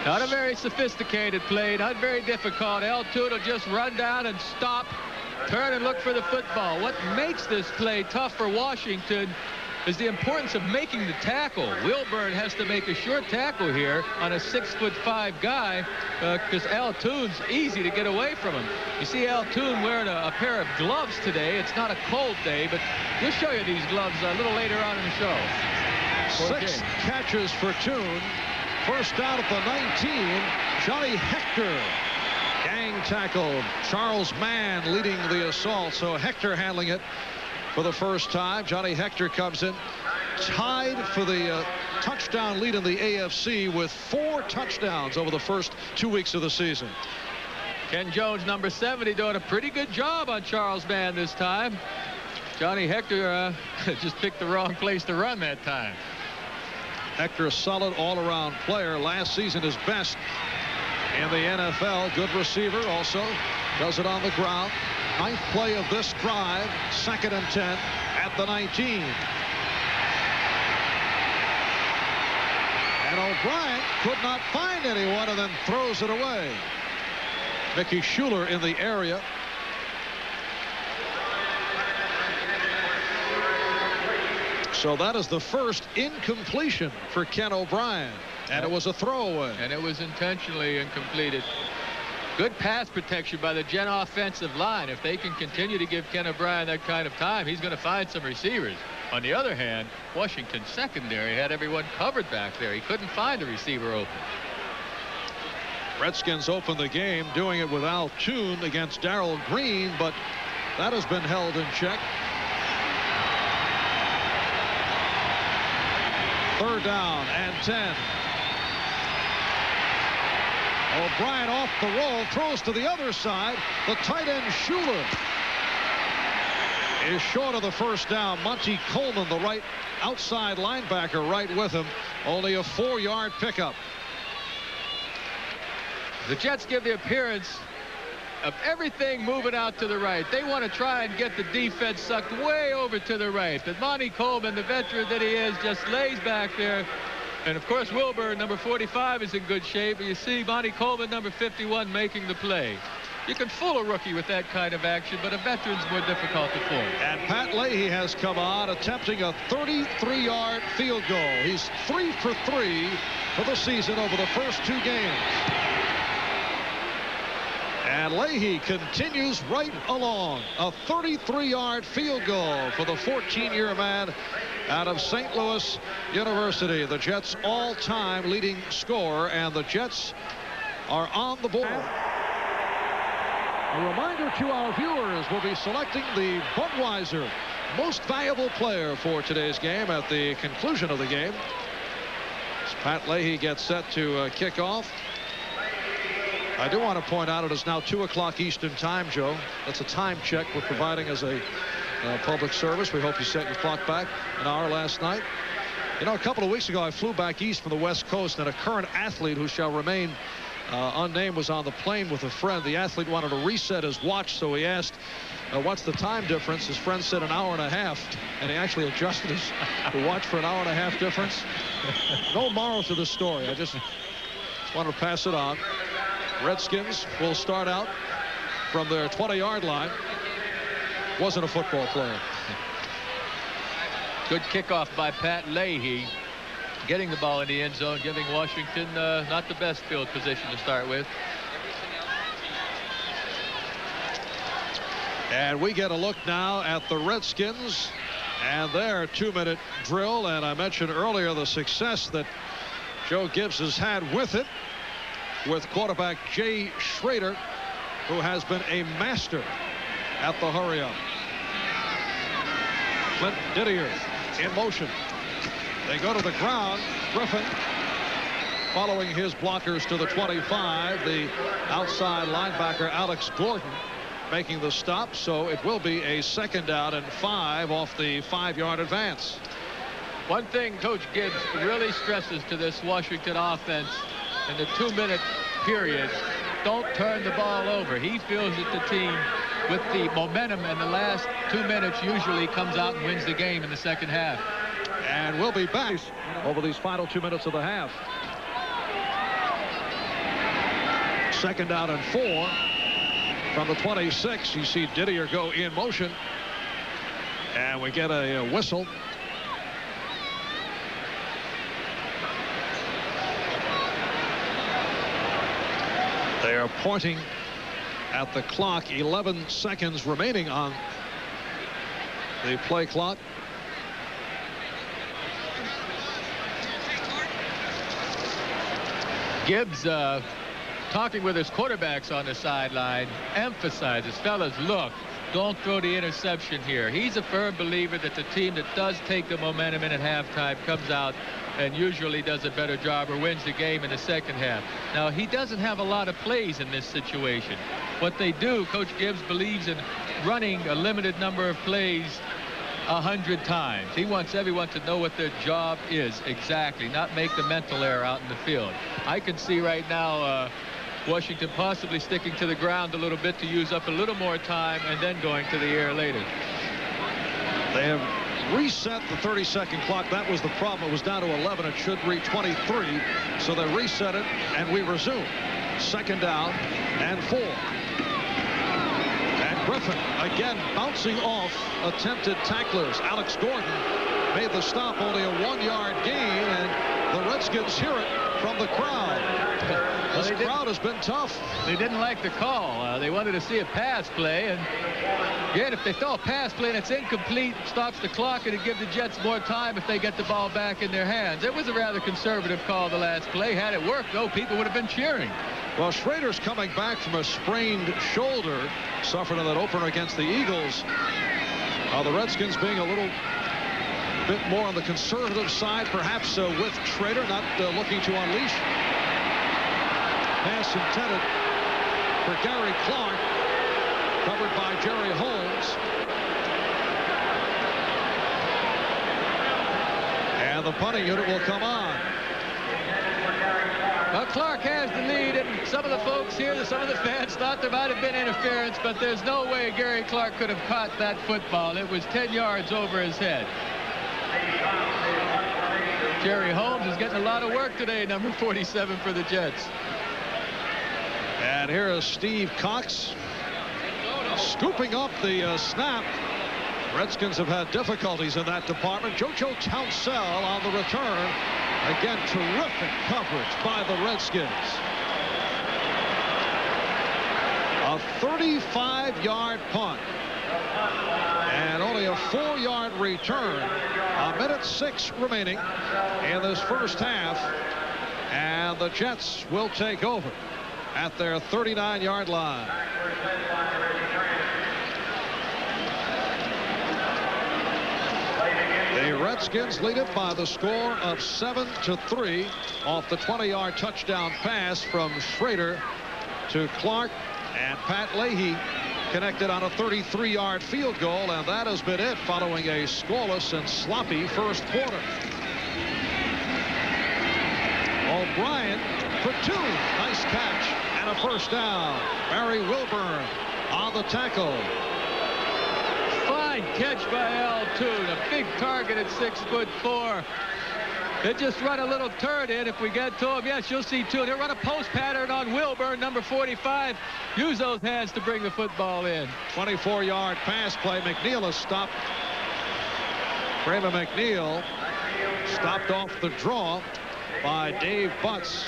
Not a very sophisticated play, not very difficult. L2 will just run down and stop, turn and look for the football. What makes this play tough for Washington is the importance of making the tackle. Wilburn has to make a short tackle here on a 6'5" guy because L2's easy to get away from him. You see L2 wearing a pair of gloves today. It's not a cold day, but we'll show you these gloves a little later on in the show. 6 catches for Toon. First down at the 19. Johnny Hector gang tackled. Charles Mann leading the assault, so Hector handling it for the first time. Johnny Hector comes in tied for the touchdown lead in the AFC with 4 touchdowns over the first 2 weeks of the season. Ken Jones, number 70, doing a pretty good job on Charles Mann this time. Johnny Hector just picked the wrong place to run that time. Hector, a solid all-around player. Last season his best in the NFL. Good receiver, also does it on the ground. 9th play of this drive, 2nd and 10 at the 19. And O'Brien could not find anyone and then throws it away. Mickey Schuler in the area. So that is the first incompletion for Ken O'Brien. And it was a throwaway. And it was intentionally incompleted. Good pass protection by the Jet offensive line. If they can continue to give Ken O'Brien that kind of time, he's going to find some receivers. On the other hand, Washington secondary had everyone covered back there. He couldn't find a receiver open. Redskins opened the game doing it without Toon against Darrell Green, but that has been held in check. 3rd down and 10. O'Brien off the roll, throws to the other side. The tight end Schuler is short of the first down. Monty Coleman, the right outside linebacker, right with him. Only a 4-yard pickup. The Jets give the appearance of everything moving out to the right. They want to try and get the defense sucked way over to the right. But Monty Coleman, the veteran that he is, just lays back there. And of course, Wilburn, number 45, is in good shape. You see Monty Coleman, number 51, making the play. You can fool a rookie with that kind of action, but a veteran's more difficult to fool. And Pat Leahy has come on, attempting a 33-yard field goal. He's 3 for 3 for the season over the first 2 games. And Leahy continues right along. A 33-yard field goal for the 14-year man out of St. Louis University. The Jets' all-time leading scorer, and the Jets are on the board. A reminder to our viewers, we'll be selecting the Budweiser Most Valuable Player for today's game at the conclusion of the game. As Pat Leahy gets set to kick off. I do want to point out it is now 2 o'clock Eastern time, Joe. That's a time check we're providing as a public service. We hope you set your clock back an hour last night. You know, a couple of weeks ago I flew back east from the West Coast, and a current athlete who shall remain unnamed was on the plane with a friend. The athlete wanted to reset his watch, so he asked what's the time difference. His friend said 1.5 hours, and he actually adjusted his watch for 1.5 hours difference. No moral to the story. I just wanted to pass it on. Redskins will start out from their 20-yard line. Wasn't a football player. Good kickoff by Pat Leahy, getting the ball in the end zone, giving Washington not the best field position to start with. And we get a look now at the Redskins and their 2-minute drill. And I mentioned earlier the success that Joe Gibbs has had with it, with quarterback Jay Schrader, who has been a master at the hurry-up. Clint Didier in motion. They go to the ground. Griffin following his blockers to the 25. The outside linebacker Alex Gordon making the stop. So it will be a 2nd down and 5 off the 5-yard advance. One thing Coach Gibbs really stresses to this Washington offense in the 2-minute period: don't turn the ball over. He feels that the team, with the momentum in the last 2 minutes, usually comes out and wins the game in the second half. And we'll be back over these final 2 minutes of the half. Second down and 4 from the 26. You see Didier go in motion, and we get a whistle. They are pointing at the clock. 11 seconds remaining on the play clock. Gibbs, talking with his quarterbacks on the sideline, emphasizes, fellas, look, don't throw the interception here. He's a firm believer that the team that does take the momentum in at halftime comes out and usually does a better job or wins the game in the second half. Now, he doesn't have a lot of plays in this situation. What they do, Coach Gibbs believes in running a limited number of plays 100 times. He wants everyone to know what their job is exactly, not make the mental error out in the field. I can see right now Washington possibly sticking to the ground a little bit to use up a little more time and then going to the air later. They have reset the 30-second clock. That was the problem. It was down to 11. It should read 23. So they reset it, and we resume. Second down and 4. And Griffin again bouncing off attempted tacklers. Alex Gordon made the stop, only a 1-yard gain, and the Redskins hear it from the crowd. This crowd has been tough. They didn't like the call. They wanted to see a pass play, and again, if they throw a pass play and it's incomplete, stops the clock, and it gives the Jets more time if they get the ball back in their hands. It was a rather conservative call the last play. Had it worked, though, people would have been cheering. Well, Schrader's coming back from a sprained shoulder, suffered in that opener against the Eagles. The Redskins being a little bit more on the conservative side, perhaps with Schrader not looking to unleash. Pass intended for Gary Clark, covered by Jerry Holmes. And the punting unit will come on. Well, Clark has the lead, and some of the folks here, some of the fans thought there might have been interference, but there's no way Gary Clark could have caught that football. It was 10 yards over his head. Jerry Holmes is getting a lot of work today, number 47 for the Jets. And here is Steve Cox scooping up the snap. Redskins have had difficulties in that department. JoJo Townsell on the return. Again, terrific coverage by the Redskins. A 35-yard punt. And only a 4-yard return. 1:06 remaining in this first half. And the Jets will take over at their 39-yard line. The Redskins lead it by the score of 7-3 off the 20-yard touchdown pass from Schrader to Clark, and Pat Leahy connected on a 33-yard field goal, and that has been it following a scoreless and sloppy first quarter. O'Brien for 2. Nice catch and a first down. Barry Wilburn on the tackle. Fine catch by Al Toon. A big target at 6'4". They just run a little turn in if we get to him. Yes, you'll see Toon. He'll run a post pattern on Wilburn, number 45. Use those hands to bring the football in. 24-yard pass play. McNeil is stopped. Raymond McNeil stopped off the draw by Dave Butts.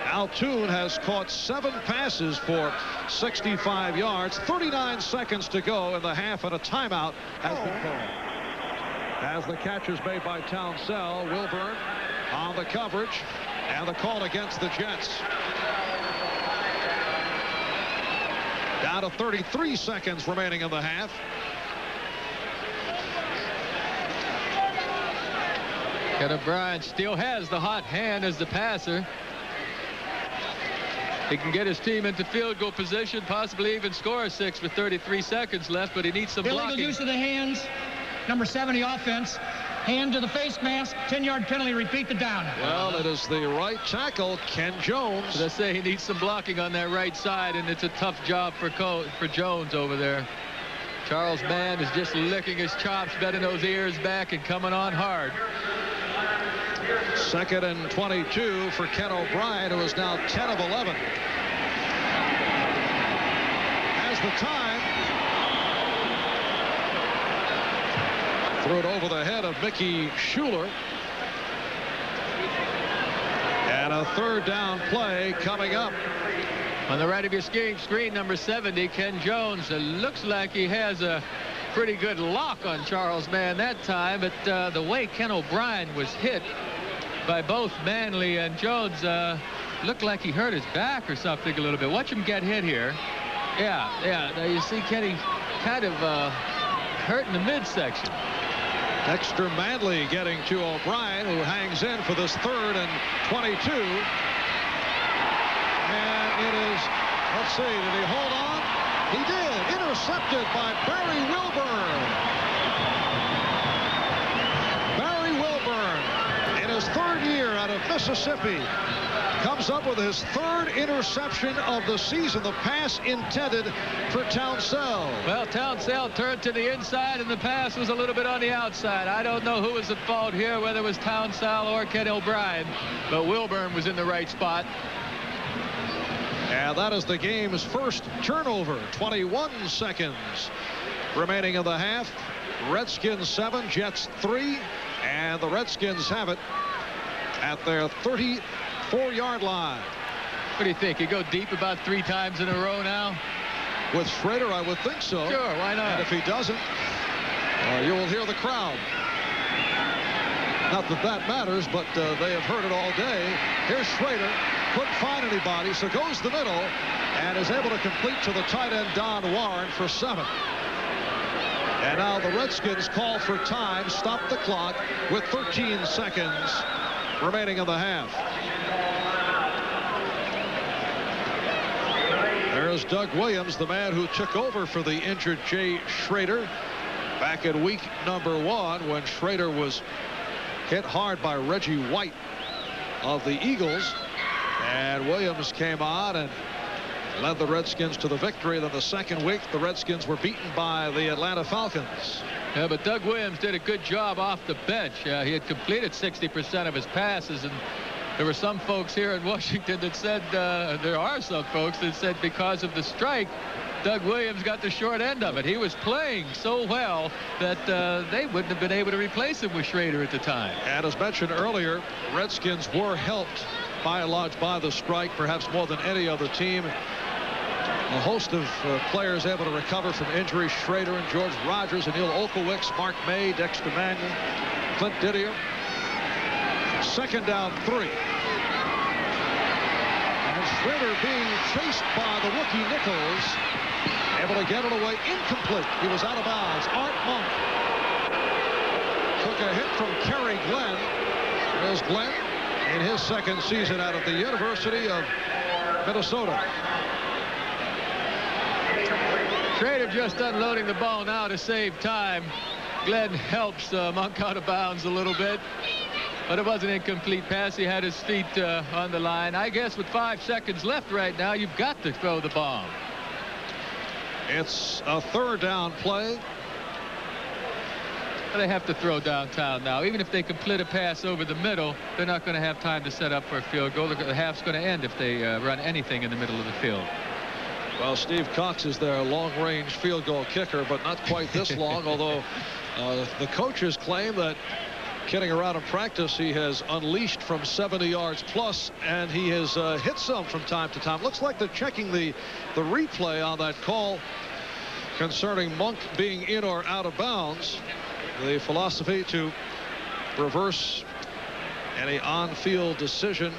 Al Toon has caught 7 passes for 65 yards. 39 seconds to go in the half, and a timeout has been called. As the catch is made by Townsell, Wilburn on the coverage, and the call against the Jets. Down to 33 seconds remaining in the half. Ken O'Brien still has the hot hand as the passer. He can get his team into field goal position, possibly even score a 6 with 33 seconds left, but he needs some blocking. Illegal use of the hands. Number 70 offense. Hand to the face mask. 10-yard penalty. Repeat the down. Well, it is the right tackle, Ken Jones. As I say, he needs some blocking on that right side, and it's a tough job for Jones over there. Charles Mann is just licking his chops, bending those ears back and coming on hard. 2nd and 22 for Ken O'Brien, who is now 10 of 11. has the time. Threw it over the head of Mickey Schuler. And a third down play coming up. On the right of your screen, number 70, Ken Jones. It looks like he has a pretty good lock on Charles Mann that time, but the way Ken O'Brien was hit by both Manley and Jones looked like he hurt his back or something a little bit. Watch him get hit here. Yeah. Now you see Kenny kind of hurt in the midsection. Dexter Manley getting to O'Brien, who hangs in for this 3rd and 22. And it is, let's see, did he hold on? He did. Intercepted by Barry Wilburn. Barry Wilburn, in his 3rd year out of Mississippi, comes up with his 3rd interception of the season. The pass intended for Townsell. Well, Townsell turned to the inside, and the pass was a little bit on the outside. I don't know who was at fault here, whether it was Townsell or Ken O'Brien, but Wilburn was in the right spot. And that is the game's first turnover. 21 seconds remaining in the half. Redskins 7, Jets 3, and the Redskins have it at their 34-yard line. What do you think? You go deep about 3 times in a row now? With Schrader, I would think so. Sure, why not? And if he doesn't, you will hear the crowd. Not that that matters, but they have heard it all day. Here's Schrader. Couldn't find anybody, so goes the middle and is able to complete to the tight end Don Warren for 7. And now the Redskins call for time, stop the clock with 13 seconds remaining in the half. There's Doug Williams, the man who took over for the injured Jay Schrader back in week number 1 when Schrader was hit hard by Reggie White of the Eagles. And Williams came on and led the Redskins to the victory. Then the second week, the Redskins were beaten by the Atlanta Falcons. Yeah, but Doug Williams did a good job off the bench. He had completed 60% of his passes, and there were some folks here in Washington that said, there are some folks that said because of the strike, Doug Williams got the short end of it. He was playing so well that they wouldn't have been able to replace him with Schrader at the time. And as mentioned earlier, Redskins were helped by and large by the strike, perhaps more than any other team. A host of players able to recover from injury. Schrader and George Rogers, Anil Olkowicz, Mark May, Dexter Manley, Clint Didier. 2nd down 3. And Schrader being chased by the rookie Nichols. Able to get it away. Incomplete. He was out of bounds. Art Monk took a hit from Kerry Glenn. There's Glenn in his 2nd season out of the University of Minnesota. Schrader just unloading the ball now to save time. Glenn helps Monk out of bounds a little bit, but it was an incomplete pass. He had his feet on the line. I guess with 5 seconds left right now, you've got to throw the bomb. It's a 3rd down play. They have to throw downtown now. Even if they complete a pass over the middle, they're not going to have time to set up for a field goal. The half's going to end if they run anything in the middle of the field. Well, Steve Cox is their long-range field goal kicker, but not quite this long, although the coaches claim that kidding around in practice, he has unleashed from 70 yards plus, and he has hit some from time to time. Looks like they're checking the replay on that call concerning Monk being in or out of bounds. The philosophy to reverse any on-field decision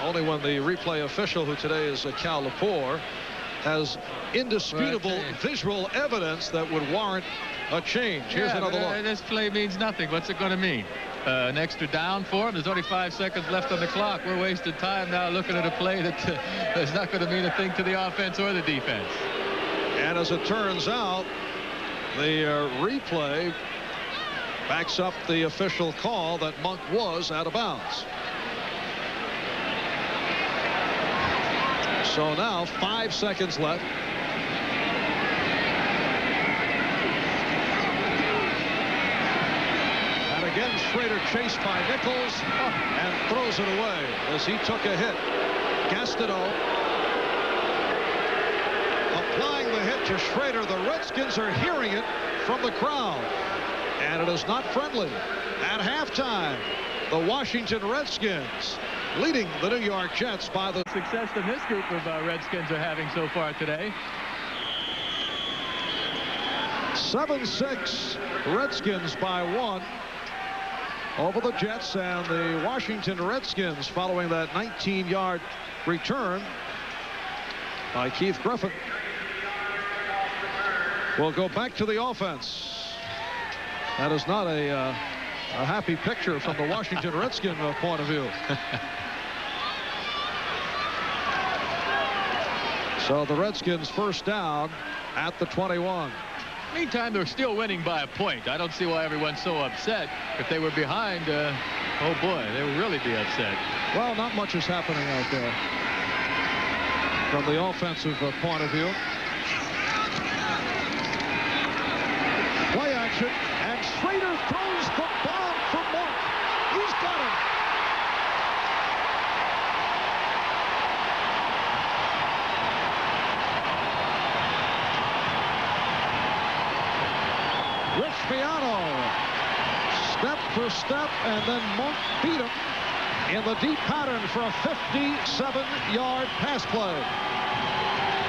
only when the replay official, who today is Cal Lepore, has indisputable visual evidence that would warrant a change. Here's another look. This play means nothing. What's it going to mean? An extra down for him? There's only 5 seconds left on the clock. We're wasting time now looking at a play that is not going to mean a thing to the offense or the defense. And as it turns out, the replay backs up the official call that Monk was out of bounds. So now 5 seconds left. And again, Schrader chased by Nichols and throws it away as he took a hit. Gastineau applying the hit to Schrader. The Redskins are hearing it from the crowd, and it is not friendly. At halftime, the Washington Redskins leading the New York Jets by the success that this group of Redskins are having so far today. 7-6 Redskins by 1 over the Jets, and the Washington Redskins following that 19-yard return by Keith Griffin will go back to the offense. That is not a happy picture from the Washington Redskin point of view. So the Redskins first down at the 21. Meantime, they're still winning by a point. I don't see why everyone's so upset. If they were behind, oh boy, they would really be upset. Well, not much is happening out there from the offensive point of view. Play action, and Schrader throws the bomb for Mark. He's got him. Piano, step for step, and then Monk beat him in the deep pattern for a 57-yard pass play.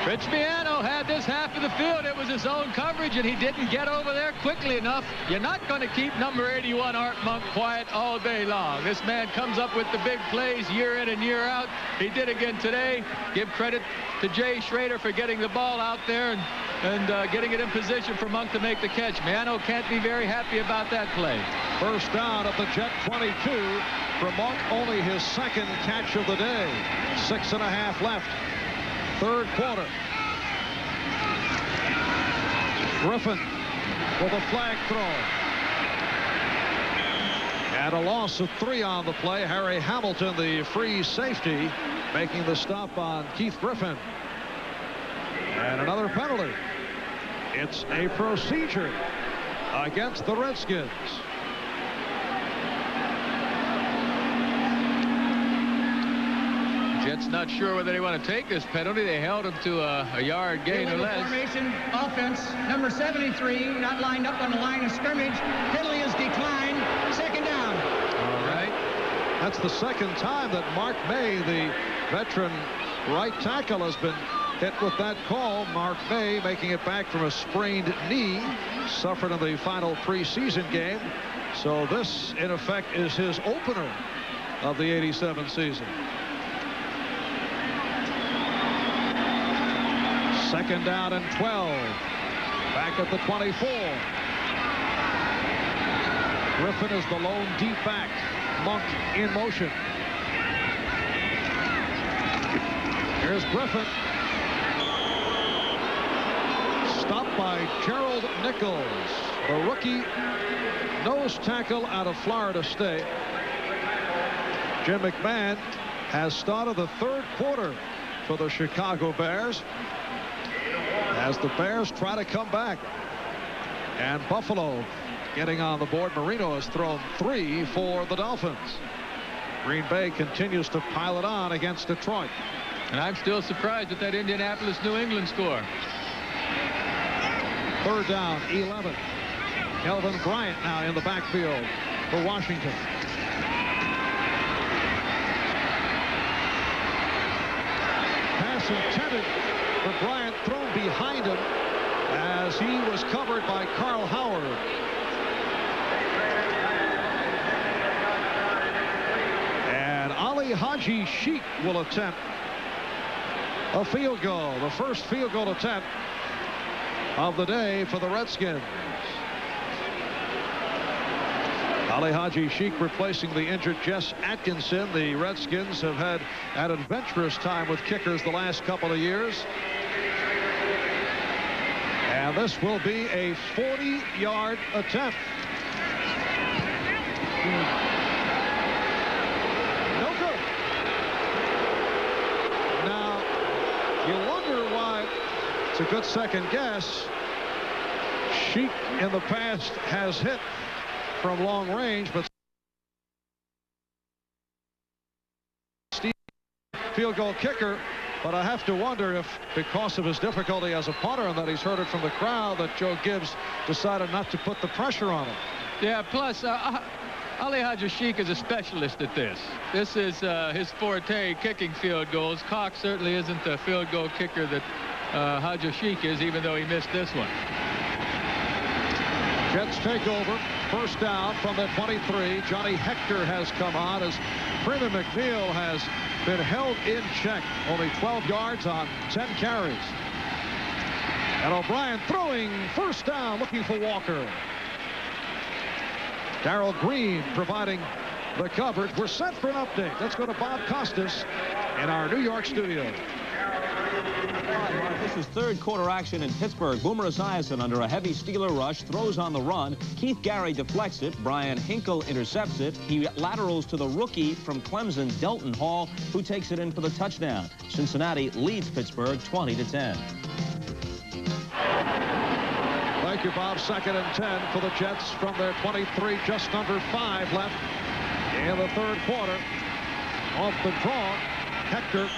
Rich Piano had this half of the field. It was his own coverage, and he didn't get over there quickly enough. You're not going to keep number 81 Art Monk quiet all day long. This man comes up with the big plays year in and year out. He did again today. Give credit to Jay Schrader for getting the ball out there and getting it in position for Monk to make the catch. Piano can't be very happy about that play. First down at the Jet 22 for Monk, only his second catch of the day. 6.5 left. Third quarter. Griffin with a flag throw. And a loss of 3 on the play. Harry Hamilton, the free safety, making the stop on Keith Griffin. And another penalty. It's a procedure against the Redskins. Jets not sure whether they want to take this penalty. They held him to a yard gain or less. Formation, offense, number 73, not lined up on the line of scrimmage. Penalty is declined. Second down. All right. That's the second time that Mark May, the veteran right tackle, has been hit with that call. Mark May making it back from a sprained knee, suffered in the final preseason game. So this, in effect, is his opener of the '87 season. Second down and 12. Back at the 24. Griffin is the lone deep back. Monk in motion. Here's Griffin. Stopped by Gerald Nichols, the rookie nose tackle out of Florida State. Jim McMahon has started the third quarter for the Chicago Bears as the Bears try to come back. And Buffalo getting on the board. Marino has thrown 3 for the Dolphins. Green Bay continues to pile it on against Detroit. And I'm still surprised at that Indianapolis New England score. Third down, 11. Kelvin Bryant now in the backfield for Washington. Pass intended for Bryant, thrown behind him as he was covered by Carl Howard. And Ali Haji Sheik will attempt a field goal, the first field goal attempt of the day for the Redskins. Ali Haji Sheik replacing the injured Jess Atkinson. The Redskins have had an adventurous time with kickers the last couple of years. And this will be a 40-yard attempt. No good. Now, you wonder why. It's a good second guess. Sheik in the past has hit from long range, but Steve, field goal kicker, But I have to wonder if, because of his difficulty as a punter and that he's heard it from the crowd, that Joe Gibbs decided not to put the pressure on him. Yeah, plus Ali Hajashik is a specialist at this. This is his forte, kicking field goals. Cox certainly isn't the field goal kicker that Hajashik is, even though he missed this one. Jets take over. First down from the 23. Johnny Hector has come on as Freeman McNeil has been held in check. Only 12 yards on 10 carries. And O'Brien throwing, first down, looking for Walker. Darrell Green providing the coverage. We're set for an update. Let's go to Bob Costas in our New York studio. This is third quarter action in Pittsburgh. Boomer Esiason under a heavy Steeler rush throws on the run. Keith Gary deflects it. Brian Hinkle intercepts it. He laterals to the rookie from Clemson, Delton Hall, who takes it in for the touchdown. Cincinnati leads Pittsburgh 20-10. Thank you, Bob. 2nd and 10 for the Jets from their 23. Just under 5 left in the third quarter. Off the draw, Hector.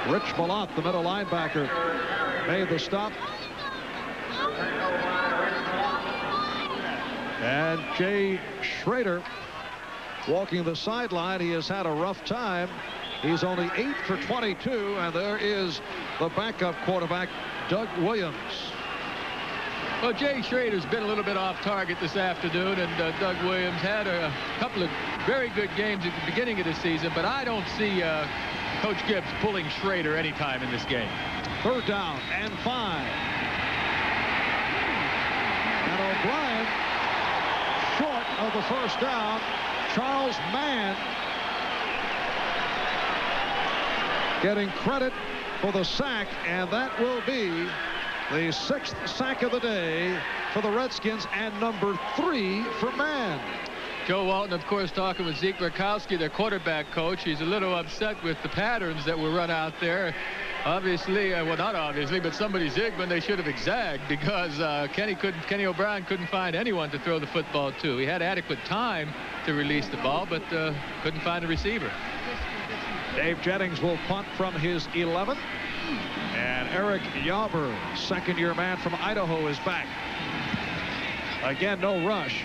Rich Malott, the middle linebacker, made the stop. And Jay Schrader walking the sideline. He has had a rough time. He's only 8 for 22, and there is the backup quarterback, Doug Williams. Well, Jay Schrader's been a little bit off target this afternoon, and Doug Williams had a couple of very good games at the beginning of the season, but I don't see Coach Gibbs pulling Schrader anytime in this game. Third down and 5. And O'Brien short of the first down. Charles Mann getting credit for the sack, and that will be the 6th sack of the day for the Redskins and number 3 for Mann. Joe Walton, of course, talking with Zeke Rakowski, their quarterback coach. He's a little upset with the patterns that were run out there. Obviously, well, not obviously, but somebody zigged when they should have zagged, because Kenny O'Brien couldn't find anyone to throw the football to. He had adequate time to release the ball, but couldn't find a receiver. Dave Jennings will punt from his 11. And Eric Yauber, second-year man from Idaho, is back. Again, no rush.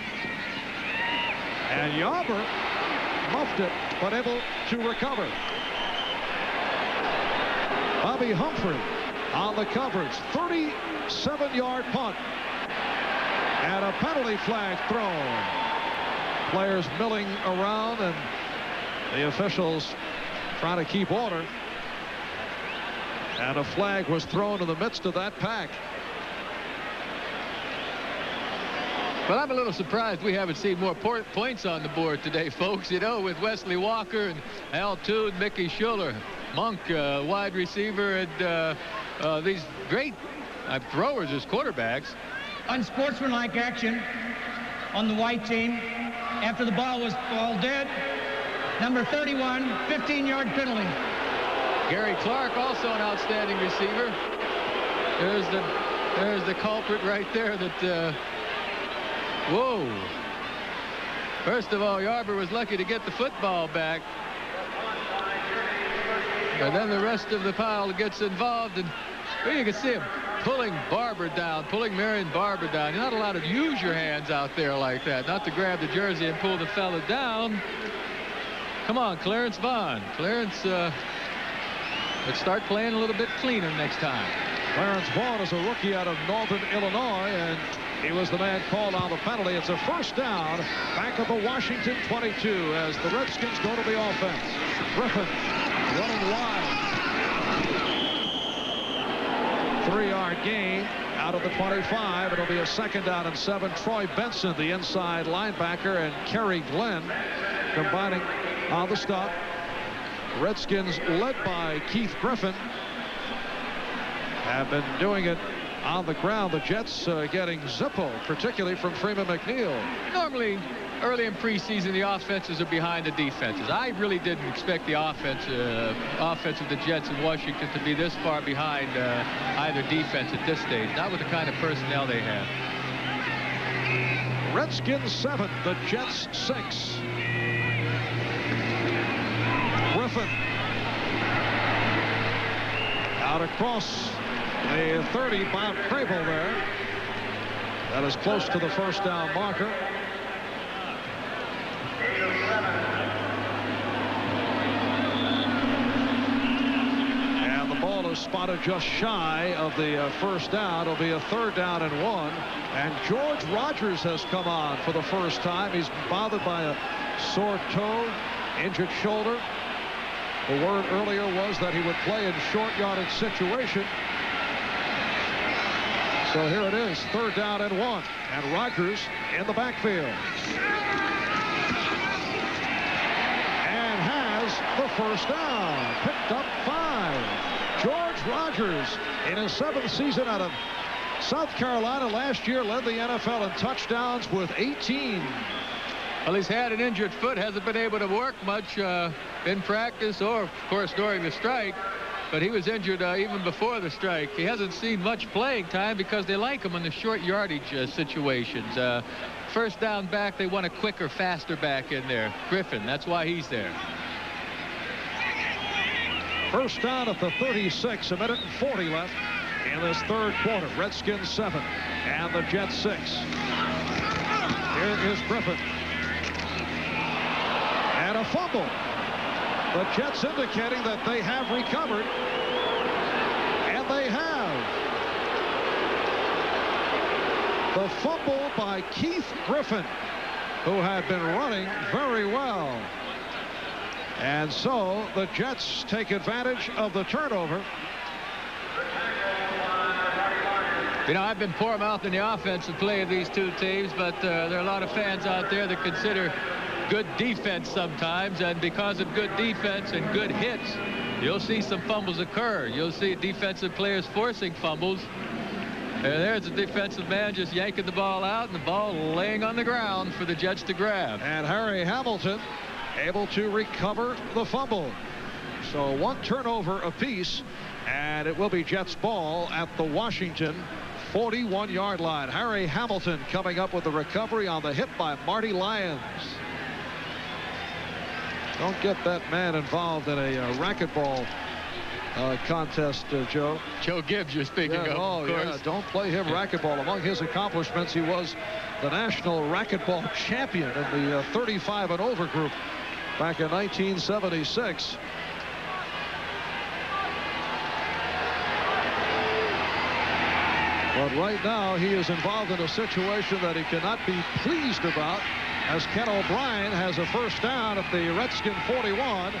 And Yauber muffed it, but able to recover. Bobby Humphrey on the coverage. 37-yard punt. And a penalty flag thrown. Players milling around, and the officials trying to keep order. And a flag was thrown in the midst of that pack. Well, I'm a little surprised we haven't seen more points on the board today, folks. You know, with Wesley Walker and Al Toon, Mickey Schuller, Monk, wide receiver, and these great throwers as quarterbacks. Unsportsmanlike action on the white team after the ball was all dead. Number 31, 15-yard penalty. Gary Clark, also an outstanding receiver. There's the culprit right there that whoa. First of all, Yauber was lucky to get the football back. And then the rest of the pile gets involved, and you can see him pulling Barber down, pulling Marion Barber down. You're not allowed to use your hands out there like that, not to grab the jersey and pull the fella down. Come on, Clarence Vaughn. Clarence, let's start playing a little bit cleaner next time. Clarence Vaughn is a rookie out of Northern Illinois, and he was the man called on the penalty. It's a first down back of the Washington 22 as the Redskins go to the offense. Griffin running wide. 3-yard gain out of the 25. It'll be a 2nd down and 7. Troy Benson, the inside linebacker, and Kerry Glenn combining on the stop. Redskins, led by Keith Griffin, have been doing it on the ground. The Jets getting Zippo, particularly from Freeman McNeil. Normally, early in preseason, the offenses are behind the defenses. I really didn't expect the offense of the Jets in Washington to be this far behind either defense at this stage, not with the kind of personnel they have. Redskins 7, the Jets 6. Griffin out across the 30, Bob Crable there. That is close to the first down marker. And the ball is spotted just shy of the first down. It'll be a 3rd down and 1. And George Rogers has come on for the first time. He's bothered by a sore toe, injured shoulder. The word earlier was that he would play in short yardage situation. So here it is, 3rd down and 1. And Rogers in the backfield. And has the first down. Picked up 5. George Rogers in his 7th season out of South Carolina last year led the NFL in touchdowns with 18. Well, he's had an injured foot, hasn't been able to work much in practice or, of course, during the strike. But he was injured even before the strike. He hasn't seen much playing time because they like him in the short yardage situations. First down back, they want a quicker, faster back in there. Griffin, that's why he's there. First down at the 36, 1:40 left in this 3rd quarter. Redskins 7 and the Jets 6. Here is Griffin. And a fumble. The Jets indicating that they have recovered. And they have. The fumble by Keith Griffin, who had been running very well. And so the Jets take advantage of the turnover. You know, I've been poor-mouthing the offensive play of these two teams, but there are a lot of fans out there that consider good defense sometimes, and because of good defense and good hits, you'll see some fumbles occur. You'll see defensive players forcing fumbles. There's a defensive man just yanking the ball out, and the ball laying on the ground for the Jets to grab. And Harry Hamilton able to recover the fumble. So 1 turnover apiece, and it will be Jets ball at the Washington 41-yard line. Harry Hamilton coming up with the recovery on the hit by Marty Lyons. Don't get that man involved in a racquetball contest, Joe. Joe Gibbs, you're speaking of. Oh, yeah. Don't play him racquetball. Among his accomplishments, he was the national racquetball champion in the 35 and over group back in 1976. But right now, he is involved in a situation that he cannot be pleased about, as Ken O'Brien has a first down at the Redskin 41.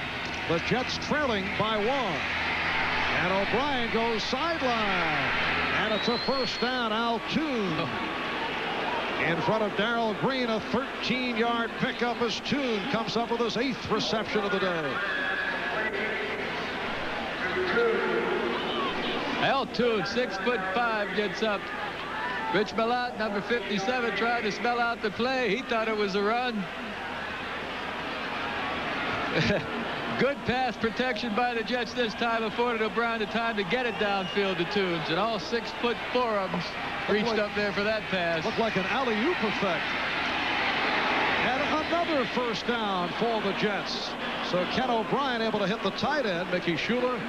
The Jets trailing by 1. And O'Brien goes sideline. And it's a first down. Al Toon in front of Darrell Green. A 13-yard pickup as Toon comes up with his 8th reception of the day. Al Toon, 6'5", gets up. Rich Malott, number 57, tried to spell out the play. He thought it was a run. Good pass protection by the Jets this time, afforded O'Brien the time to get it downfield to Toombs, and all 6'4" of them reached up there for that pass. Looked like an alley-oop effect. And another first down for the Jets. So Ken O'Brien able to hit the tight end, Mickey Schuler,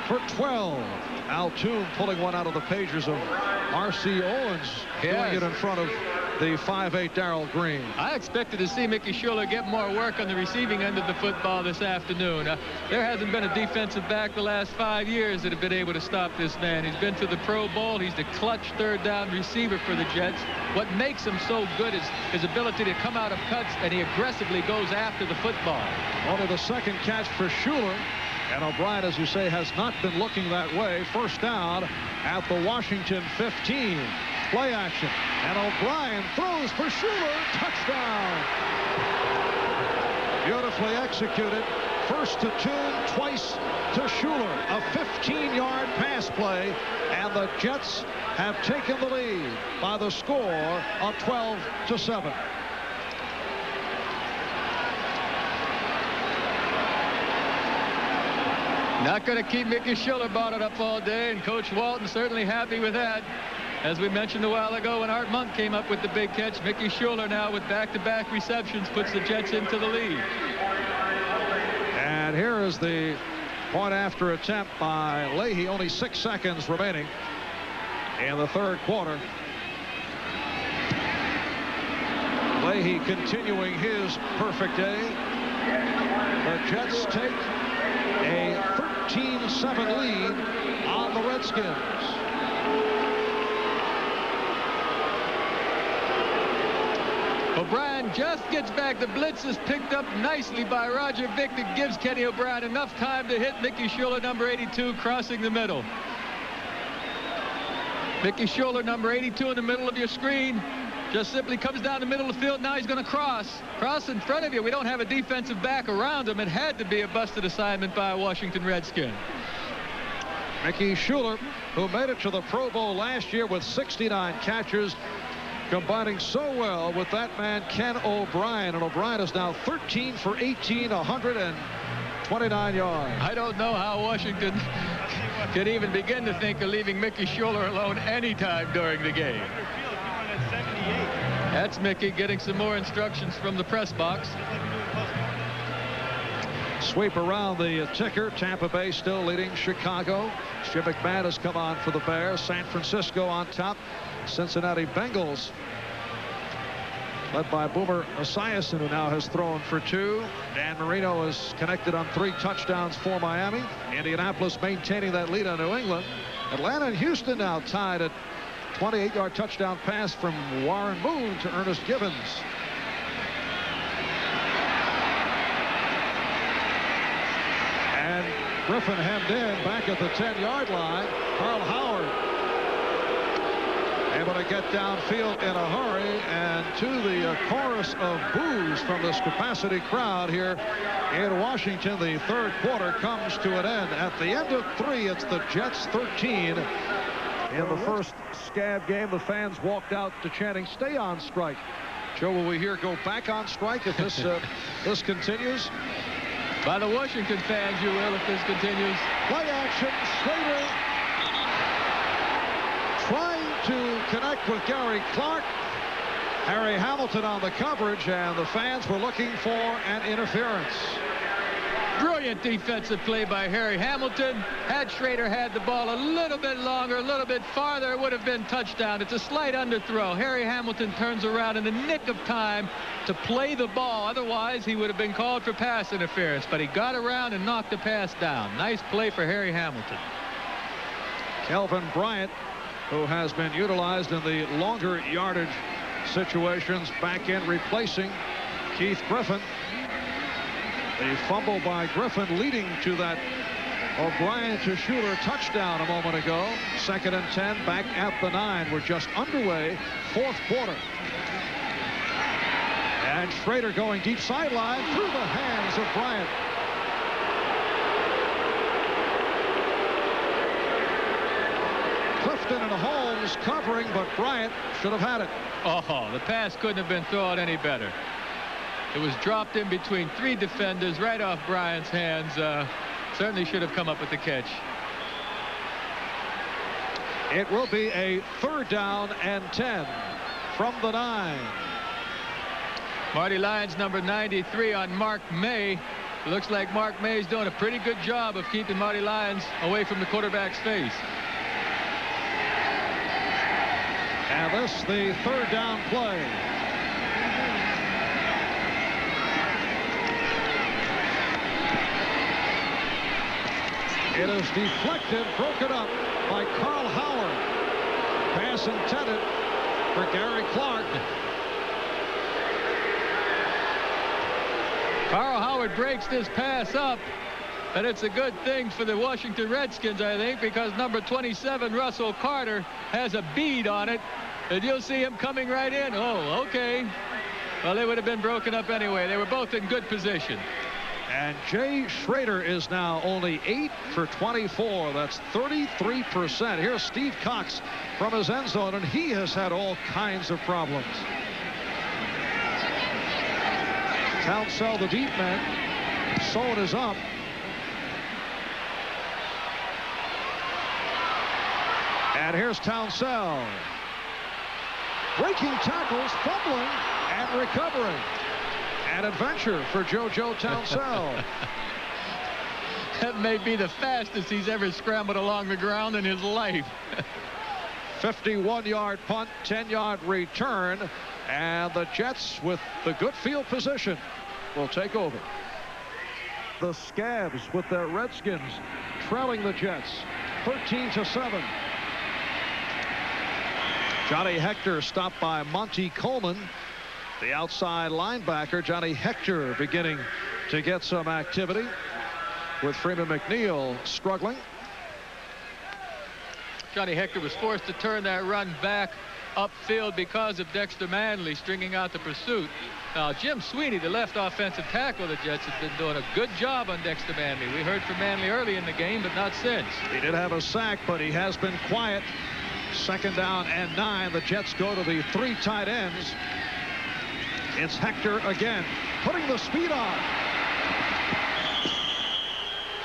for 12. Al Toon pulling one out of the pages of R.C. Owens, doing it in front of the 5'8" Darrell Green. I expected to see Mickey Schuler get more work on the receiving end of the football this afternoon. There hasn't been a defensive back the last 5 years that have been able to stop this man. He's been to the Pro Bowl. He's the clutch 3rd down receiver for the Jets. What makes him so good is his ability to come out of cuts, and he aggressively goes after the football. Only the 2nd catch for Schuler. And O'Brien, as you say, has not been looking that way. First down at the Washington 15. Play action. And O'Brien throws for Schuler. Touchdown. Beautifully executed. First to Toon, twice to Schuler. A 15-yard pass play. And the Jets have taken the lead by the score of 12-7. Not going to keep Mickey Schuler bottled up all day, and Coach Walton certainly happy with that. As we mentioned a while ago, when Art Monk came up with the big catch, Mickey Schuler now with back-to-back receptions puts the Jets into the lead. And here is the Point after attempt by Leahy. Only 6 seconds remaining in the third quarter. Leahy continuing his perfect day. The Jets take a 13-7 lead on the Redskins. O'Brien just gets back. The blitz is picked up nicely by Roger Vick that gives Kenny O'Brien enough time to hit Mickey Schuller, number 82, crossing the middle. Mickey Schuller, number 82, in the middle of your screen. Just simply comes down the middle of the field. Now he's going to cross in front of you. We don't have a defensive back around him. It had to be a busted assignment by a Washington Redskin. Mickey Schuller, who made it to the Pro Bowl last year with 69 catches, combining so well with that man Ken O'Brien. And O'Brien is now 13 for 18, 129 yards. I don't know how Washington could even begin to think of leaving Mickey Schuller alone anytime during the game. That's Mickey getting some more instructions from the press box. Sweep around the ticker. Tampa Bay still leading Chicago. Jim McMahon has come on for the Bears. San Francisco on top. Cincinnati Bengals, led by Boomer Esiason, who now has thrown for 2. Dan Marino is connected on 3 touchdowns for Miami. Indianapolis maintaining that lead on New England. Atlanta and Houston now tied at 28-yard touchdown pass from Warren Moon to Ernest Gibbons. And Griffin hemmed in back at the 10-yard line. Carl Howard able to get downfield in a hurry, and to the chorus of boos from this capacity crowd here in Washington, the third quarter comes to an end. At the end of 3, it's the Jets 13. In the first scab game, the fans walked out to chanting, "Stay on strike." Joe, will we hear go back on strike if this this continues? By the Washington fans, you will, if this continues. Play action. Schrader trying to connect with Gary Clark. Harry Hamilton on the coverage, and the fans were looking for an interference. Brilliant defensive play by Harry Hamilton. Had Schrader had the ball a little bit longer, a little bit farther, it would have been touchdown. It's a slight underthrow. Harry Hamilton turns around in the nick of time to play the ball. Otherwise, he would have been called for pass interference, but he got around and knocked the pass down. Nice play for Harry Hamilton. Kelvin Bryant, who has been utilized in the longer yardage situations, back in replacing Keith Griffin. The fumble by Griffin leading to that O'Brien to Schuller touchdown a moment ago. 2nd and 10, back at the 9. We're just underway, 4th quarter. And Schrader going deep sideline through the hands of Bryant. Clifton and Holmes covering, but Bryant should have had it. Oh, the pass couldn't have been thrown any better. It was dropped in between 3 defenders right off Bryant's hands. Certainly should have come up with the catch. It will be a 3rd down and 10 from the 9. Marty Lyons, number 93 on Mark May. It looks like Mark May's doing a pretty good job of keeping Marty Lyons away from the quarterback's face. And this the 3rd down play. It is deflected, broken up by Carl Howard. Pass intended for Gary Clark. Carl Howard breaks this pass up, and it's a good thing for the Washington Redskins, I think, because number 27, Russell Carter, has a bead on it, and you'll see him coming right in. Oh, okay. Well, they would have been broken up anyway. They were both in good position. And Jay Schrader is now only 8 for 24. That's 33%. Here's Steve Cox from his end zone, and he has had all kinds of problems. Townsell, the deep man. Sohn is up. And here's Townsell. Breaking tackles, fumbling, and recovering. An adventure for JoJo Townsell. That may be the fastest he's ever scrambled along the ground in his life. 51-yard punt, 10-yard return, and the Jets with the good field position will take over. The Scabs with their Redskins trailing the Jets 13-7. Johnny Hector stopped by Monty Coleman, the outside linebacker. Johnny Hector beginning to get some activity with Freeman McNeil struggling. Johnny Hector was forced to turn that run back upfield because of Dexter Manley stringing out the pursuit. Now, Jim Sweeney, the left offensive tackle of the Jets, has been doing a good job on Dexter Manley. We heard from Manley early in the game, but not since. He did have a sack, but he has been quiet. 2nd down and 9. The Jets go to the 3 tight ends. It's Hector again, putting the speed on.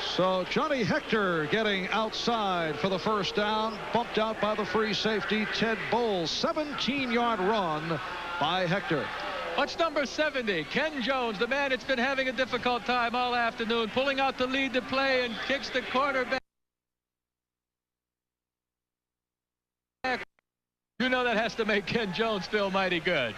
So Johnny Hector getting outside for the 1st down, bumped out by the free safety Ted Bowles. 17-yard run by Hector. Watch number 70, Ken Jones, the man that's been having a difficult time all afternoon, pulling out the lead to play and kicks the cornerback. You know that has to make Ken Jones feel mighty good.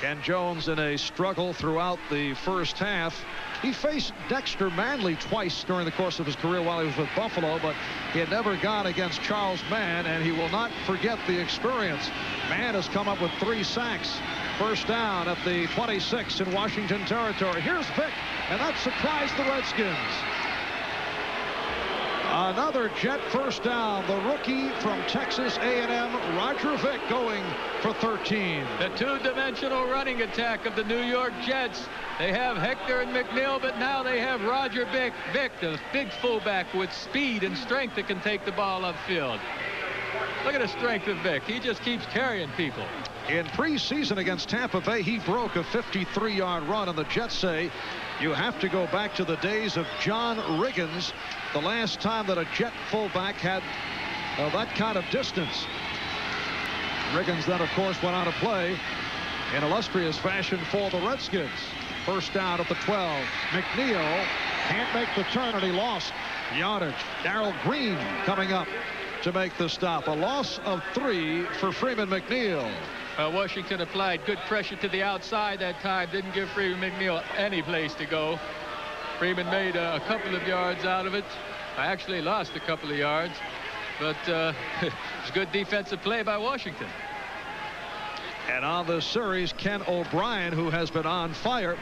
Ken Jones in a struggle throughout the 1st half. He faced Dexter Manley twice during the course of his career while he was with Buffalo, but he had never gone against Charles Mann, and he will not forget the experience. Mann has come up with 3 sacks. 1st down at the 26 in Washington territory. Here's Vick, and that surprised the Redskins. Another Jet 1st down. The rookie from Texas A&M, Roger Vick, going for 13. The 2-dimensional running attack of the New York Jets. They have Hector and McNeil, but now they have Roger Vick, the big fullback with speed and strength that can take the ball upfield. Look at the strength of Vick. He just keeps carrying people. In preseason against Tampa Bay, he broke a 53-yard run, and the Jets say you have to go back to the days of John Riggins, the last time that a Jet fullback had that kind of distance. Riggins then, of course, went on to play in illustrious fashion for the Redskins. 1st down at the 12. McNeil can't make the turn, and he lost yardage. Darrell Green coming up to make the stop. A loss of 3 for Freeman McNeil. Washington applied good pressure to the outside that time. Didn't give Freeman McNeil any place to go. Freeman made a couple of yards out of it. I actually lost a couple of yards, but it's good defensive play by Washington. And on this series, Ken O'Brien, who has been on fire,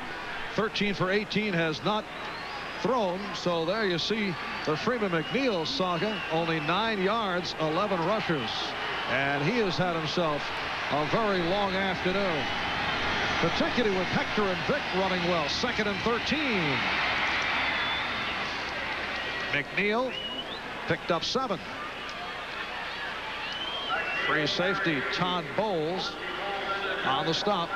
13 for 18, has not thrown. So there you see the Freeman McNeil saga. Only 9 yards, 11 rushes, and he has had himself a very long afternoon, particularly with Hector and Vick running well. 2nd and 13. McNeil picked up 7. Free safety Todd Bowles on the stop.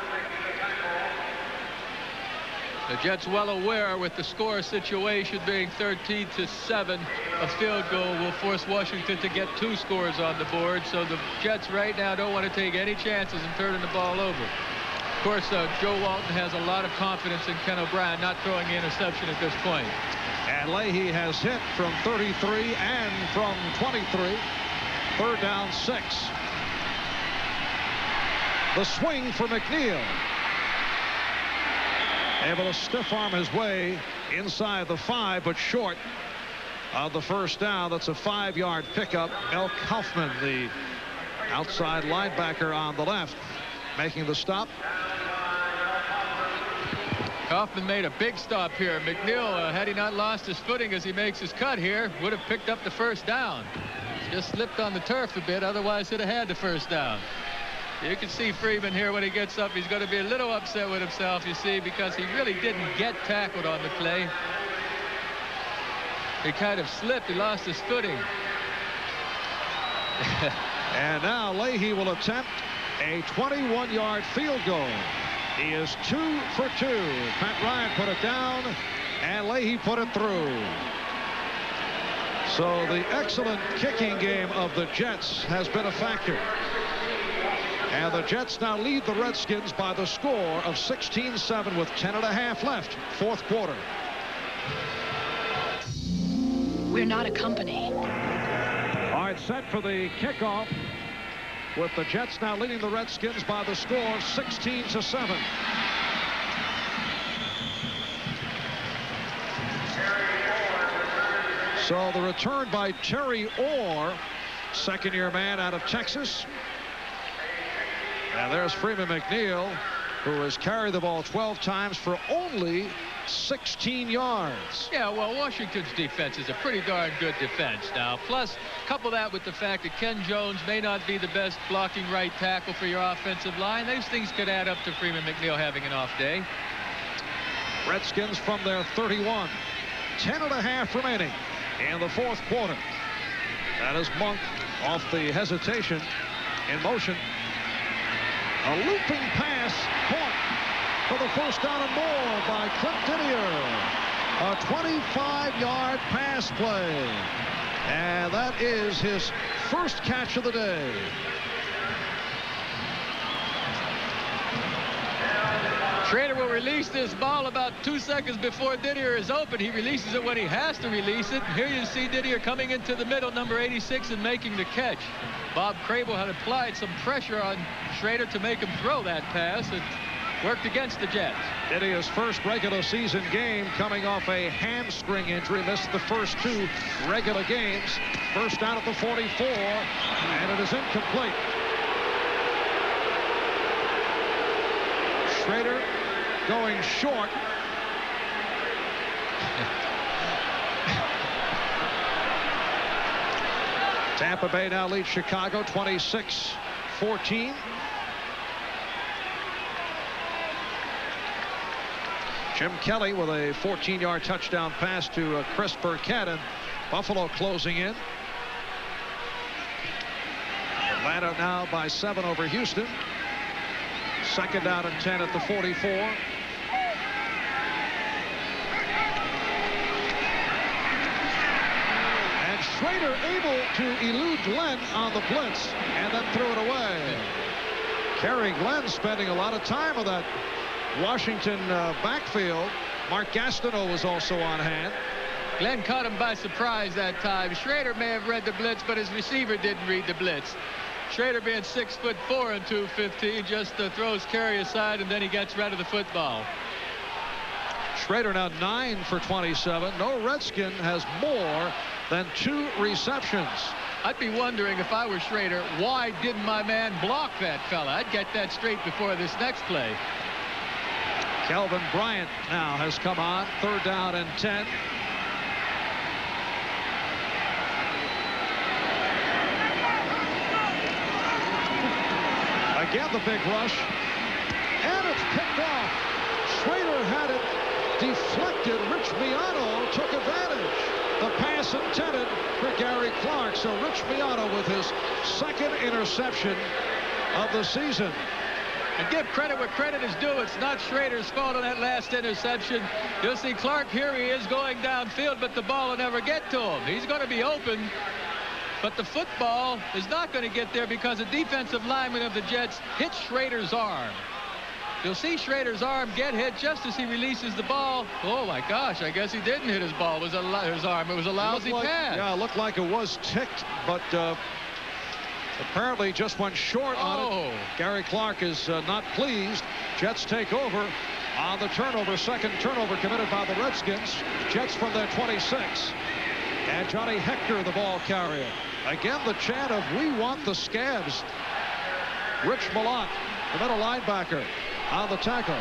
The Jets well aware with the score situation being 13-7, a field goal will force Washington to get 2 scores on the board. So the Jets right now don't want to take any chances in turning the ball over. Of course, Joe Walton has a lot of confidence in Ken O'Brien not throwing an interception at this point. And Leahy has hit from 33 and from 23. 3rd down 6. The swing for McNeil. Able to stiff arm his way inside the 5, but short of the 1st down. That's a 5-yard pickup. Mel Kaufman, the outside linebacker on the left, making the stop. Kaufman made a big stop here. McNeil, had he not lost his footing as he makes his cut here, would have picked up the 1st down. Just slipped on the turf a bit, otherwise he'd have had the 1st down. You can see Freeman here when he gets up. He's going to be a little upset with himself, you see, because he really didn't get tackled on the play. He kind of slipped. He lost his footing. And now Leahy will attempt a 21-yard field goal. He is 2 for 2. Pat Ryan put it down, and Leahy put it through. So the excellent kicking game of the Jets has been a factor. And the Jets now lead the Redskins by the score of 16-7 with 10.5 left, 4th quarter. We're not a company. All right, set for the kickoff, with the Jets now leading the Redskins by the score 16-7. So the return by Terry Orr, second-year man out of Texas. And there's Freeman McNeil, who has carried the ball 12 times for only 16 yards. Yeah, well, Washington's defense is a pretty darn good defense now. Plus, couple that with the fact that Ken Jones may not be the best blocking right tackle for your offensive line. Those things could add up to Freeman McNeil having an off day. Redskins from their 31. 10.5 remaining in the fourth quarter. That is Monk off the hesitation, in motion. A looping pass caught for the first down and more by Clint Didier. A 25-yard pass play. And that is his first catch of the day. Schrader will release this ball about 2 seconds before Didier is open. He releases it when he has to release it. Here you see Didier coming into the middle, number 86, and making the catch. Bob Crable had applied some pressure on Schrader to make him throw that pass. It worked against the Jets. Didier's first regular season game coming off a hamstring injury. Missed the first 2 regular games. First down at the 44, and it is incomplete. Schrader going short. Tampa Bay now leads Chicago 26-14. Jim Kelly with a 14-yard touchdown pass to Chris Burkett, and Buffalo closing in. Atlanta now by 7 over Houston. Second down and 10 at the 44. And Schrader able to elude Glenn on the blitz and then threw it away. Kerry Glenn spending a lot of time on that Washington backfield. Mark Gastineau was also on hand. Glenn caught him by surprise that time. Schrader may have read the blitz, but his receiver didn't read the blitz. Schrader, being 6'4" and 250, just throws Kerry aside, and then he gets rid of the football. Schrader now 9 for 27. No Redskin has more than 2 receptions. I'd be wondering, if I were Schrader, why didn't my man block that fella? I'd get that straight before this next play. Kelvin Bryant now has come on. Third down and 10. Again, the big rush, and it's picked off. Schrader had it deflected. Rich Miano took advantage. The pass intended for Gary Clark. So Rich Miano with his second interception of the season. And give credit where credit is due. It's not Schrader's fault on that last interception. You'll see Clark, here he is going downfield, but the ball will never get to him. He's going to be open. But the football is not going to get there because the defensive lineman of the Jets hit Schrader's arm. You'll see Schrader's arm get hit just as he releases the ball. Oh, my gosh, I guess he didn't hit his ball. It was his arm. It was a lousy pass. Yeah, it looked like it was ticked, but apparently just went short on it. Gary Clark is not pleased. Jets take over on the turnover. Second turnover committed by the Redskins. Jets from their 26. And Johnny Hector, the ball carrier. Again, the chant of "We want the Scabs." Rich Malott, the middle linebacker, on the tackle.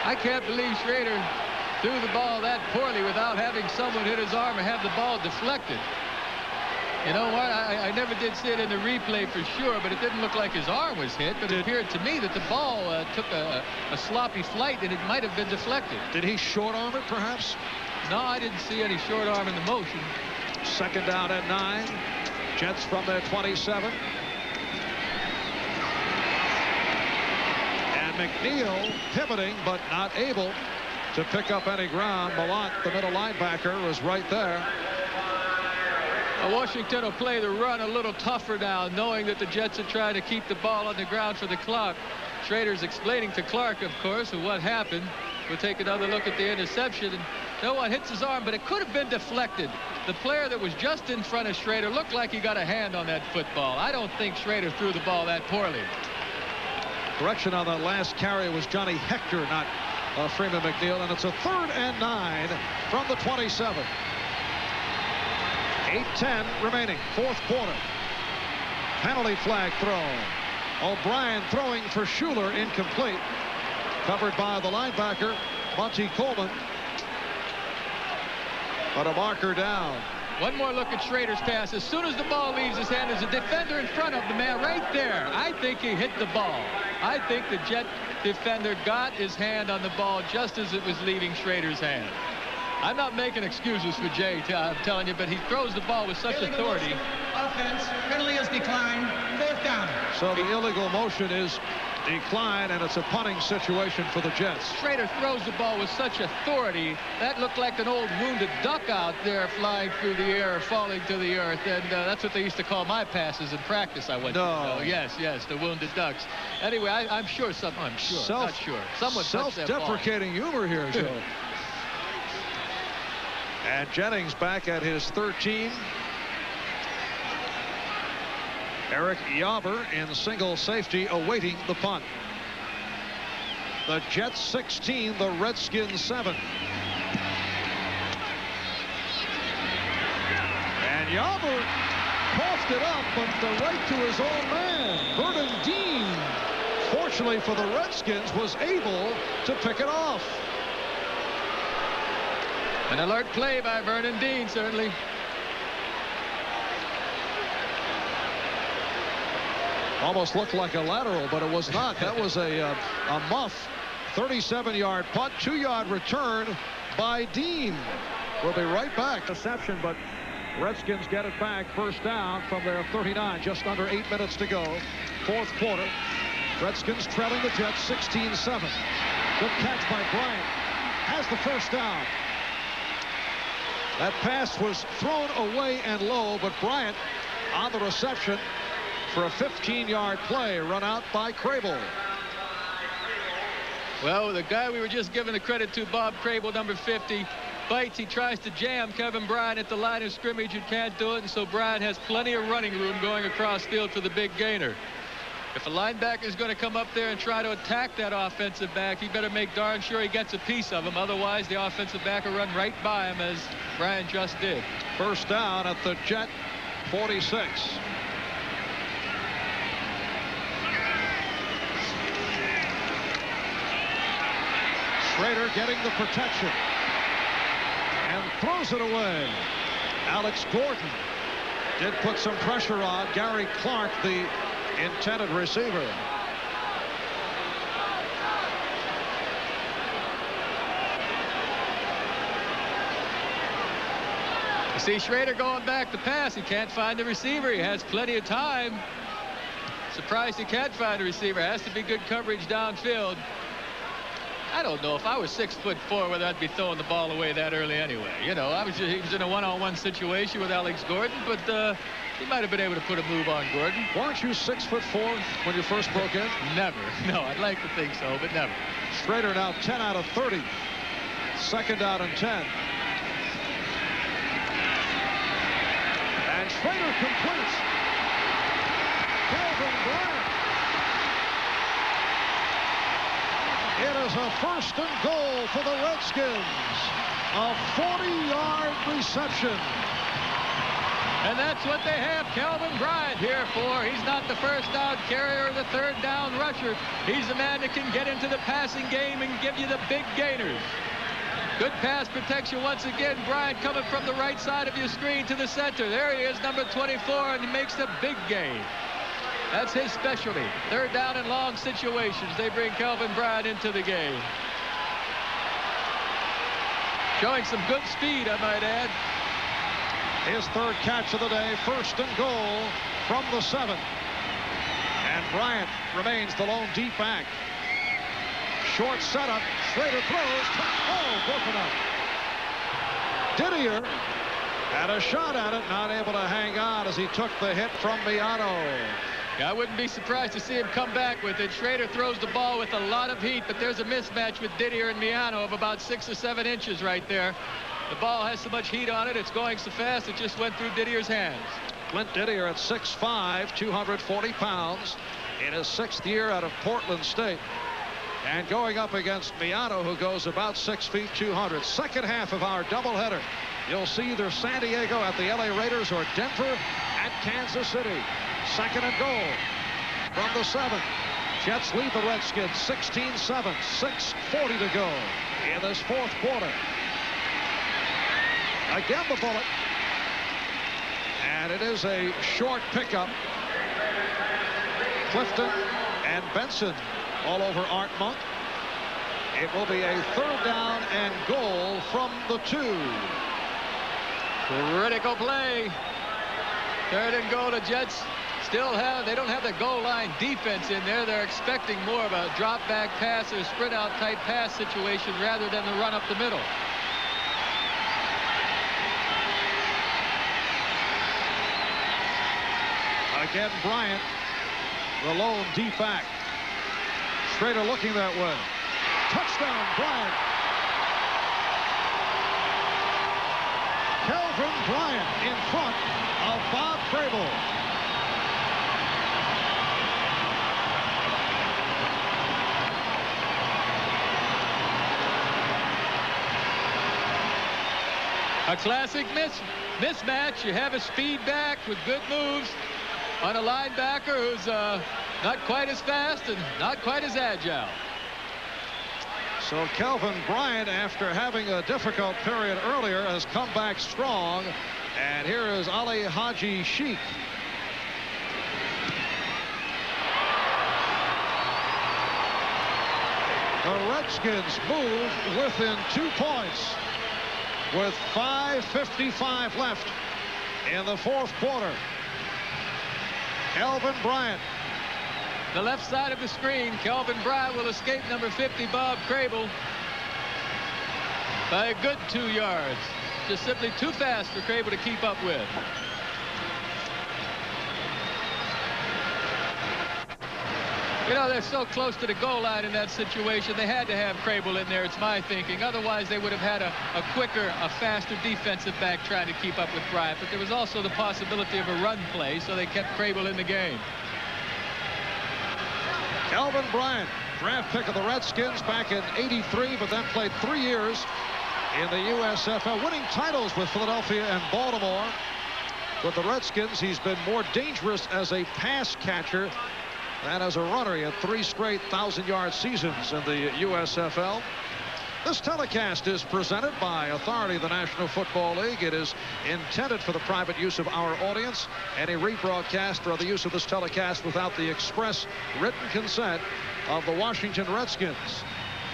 I can't believe Schrader threw the ball that poorly without having someone hit his arm or have the ball deflected. You know what? I never did see it in the replay for sure, but it didn't look like his arm was hit. But it appeared to me that the ball took a sloppy flight, and it might have been deflected. Did he short arm it, perhaps? No, I didn't see any short arm in the motion. Second down at 9. Jets from their 27. And McNeil pivoting, but not able to pick up any ground. Malott, the middle linebacker, was right there. Washington will play the run a little tougher now, knowing that the Jets are trying to keep the ball on the ground for the clock. Schrader's explaining to Clark, of course, what happened. We'll take another look at the interception. And No one hits his arm, but it could have been deflected. The player that was just in front of Schrader looked like he got a hand on that football. I don't think Schrader threw the ball that poorly. Correction on that last carry was Johnny Hector, not Freeman McNeil, and it's a 3rd and 9 from the 27. 8:10 remaining, 4th quarter. Penalty flag thrown. O'Brien throwing for Schuler, incomplete. Covered by the linebacker, Monty Coleman. But a marker down. One more look at Schrader's pass. As soon as the ball leaves his hand, there's a defender in front of the man right there. I think he hit the ball. I think the Jet defender got his hand on the ball just as it was leaving Schrader's hand. I'm not making excuses for Jay, I'm telling you, but he throws the ball with such authority. Offense, penalty is declined, 4th down. So the illegal motion is declined, and it's a punting situation for the Jets. Schrader throws the ball with such authority. That looked like an old wounded duck out there flying through the air, falling to the earth, and that's what they used to call my passes in practice. I went to. Yes, the wounded ducks. Anyway, I'm sure someone, not sure. Someone self-deprecating humor here, Joe. And Jennings back at his 13. Eric Yauber in single safety awaiting the punt. The Jets 16, the Redskins 7. And Yauber coughed it up, but right to his own man, Vernon Dean, fortunately for the Redskins, was able to pick it off. An alert play by Vernon Dean, certainly. Almost looked like a lateral, but it was not. That was a muff. 37-yard punt, 2-yard return by Dean. We'll be right back. Deception, but Redskins get it back. 1st down from their 39. Just under 8 minutes to go. 4th quarter. Redskins trailing the Jets 16-7. Good catch by Bryant. Has the 1st down. That pass was thrown away and low, but Bryant on the reception for a 15-yard play run out by Crable. Well, the guy we were just giving the credit to, Bob Crable, number 50, bites. He tries to jam Kevin Bryant at the line of scrimmage and can't do it, and so Bryant has plenty of running room going across field for the big gainer. If a linebacker is going to come up there and try to attack that offensive back, he better make darn sure he gets a piece of him. Otherwise, the offensive back will run right by him, as Bryant just did. 1st down at the Jet 46. Schrader getting the protection and throws it away. Alex Gordon did put some pressure on Gary Clark, the intended receiver. You see Schrader going back to pass. He can't find the receiver. He has plenty of time. Surprised he can't find a receiver. Has to be good coverage downfield. I don't know if I was 6'4", whether I'd be throwing the ball away that early anyway. You know, he was in a one-on-one situation with Alex Gordon, but he might have been able to put a move on Gordon. Weren't you 6'4" when you first broke in? Never. No, I'd like to think so, but never. Schrader now 10 out of 30. 2nd out and 10. And Schrader completes. Calvin Bryant. It is a 1st and goal for the Redskins. A 40-yard reception. And that's what they have Calvin Bryant here for. He's not the 1st down carrier or the 3rd down rusher. He's the man that can get into the passing game and give you the big gainers. Good pass protection once again. Bryant coming from the right side of your screen to the center. There he is, number 24, and he makes the big gain. That's his specialty. 3rd down and long situations. They bring Calvin Bryant into the game. Showing some good speed, I might add. His 3rd catch of the day. 1st and goal from the 7. And Bryant remains the lone deep back. Short setup. Schrader throws. Oh, broken up. Didier had a shot at it. Not able to hang on as he took the hit from Miano. I wouldn't be surprised to see him come back with it. Schrader throws the ball with a lot of heat, but there's a mismatch with Didier and Miano of about 6 or 7 inches right there. The ball has so much heat on it. It's going so fast it just went through Didier's hands. Clint Didier at 6'5", 240 pounds in his 6th year out of Portland State. And going up against Miano, who goes about 6 feet 200. Second half of our doubleheader. You'll see either San Diego at the LA Raiders or Denver at Kansas City. 2nd and goal from the 7. Jets lead the Redskins 16-7. 6:40 to go in this 4th quarter. Again the bullet. And it is a short pickup. Clifton and Benson all over Art Monk. It will be a 3rd down and goal from the 2. Critical play. 3rd and goal. The Jets they don't have the goal line defense in there. They're expecting more of a drop back pass or sprint out type pass situation rather than the run up the middle. Again, Bryant, the lone deep back. Schrader looking that way. Touchdown, Bryant. Kelvin Bryant in front of Bob Crable. A classic mismatch. You have a speed back with good moves on a linebacker who's not quite as fast and not quite as agile. So Kelvin Bryant, after having a difficult period earlier, has come back strong. And here is Ali Haji Sheikh. The Redskins move within 2 points with 5:55 left in the 4th quarter. Kelvin Bryant. The left side of the screen. Kelvin Bryant will escape number 50, Bob Crable, by a good 2 yards. Just simply too fast for Crable to keep up with. You know, they're so close to the goal line in that situation. They had to have Crable in there, it's my thinking. Otherwise, they would have had a quicker, a faster defensive back trying to keep up with Bryant. But there was also the possibility of a run play, so they kept Crable in the game. Kelvin Bryant, draft pick of the Redskins back in '83, but then played 3 years in the USFL, winning titles with Philadelphia and Baltimore. With the Redskins, he's been more dangerous as a pass catcher than as a runner. He had 3 straight 1,000-yard seasons in the USFL. This telecast is presented by authority of the National Football League. It is intended for the private use of our audience. Any rebroadcast or the use of this telecast without the express written consent of the Washington Redskins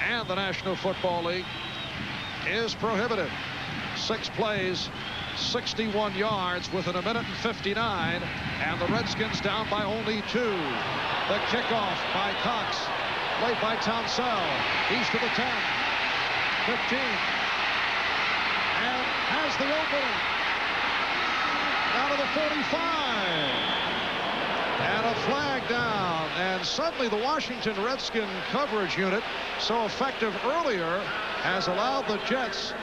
and the National Football League is prohibited. 6 plays, 61 yards within a minute and 59, and the Redskins down by only 2. The kickoff by Cox, played by Townsell. East of the 10, 15, and has the opening down to the 45, and a flag down. And suddenly the Washington Redskin coverage unit, so effective earlier, has allowed the Jets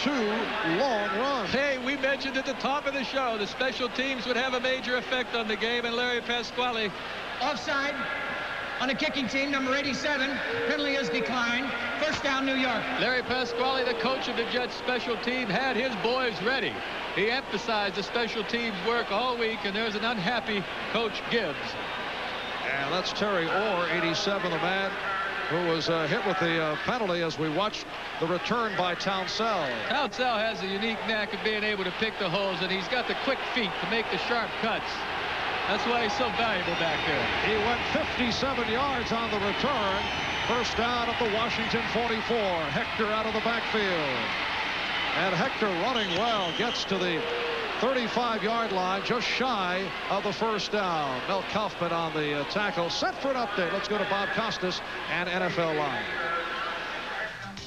2 long runs. Hey, we mentioned at the top of the show the special teams would have a major effect on the game, and Larry Pasquale. Offside on the kicking team, number 87. Penalty is declined. First down, New York. Larry Pasquale, the coach of the Jets special team, had his boys ready. He emphasized the special teams work all week, and there's an unhappy Coach Gibbs. And that's Terry Orr, 87, the man who was hit with the penalty as we watched the return by Townsell. Townsell has a unique knack of being able to pick the holes, and he's got the quick feet to make the sharp cuts. That's why he's so valuable back there. He went 57 yards on the return. First down at the Washington 44. Hector out of the backfield. And Hector running well, gets to the 35-yard line, just shy of the first down. Mel Kaufman on the tackle. Set for an update. Let's go to Bob Costas and NFL Line.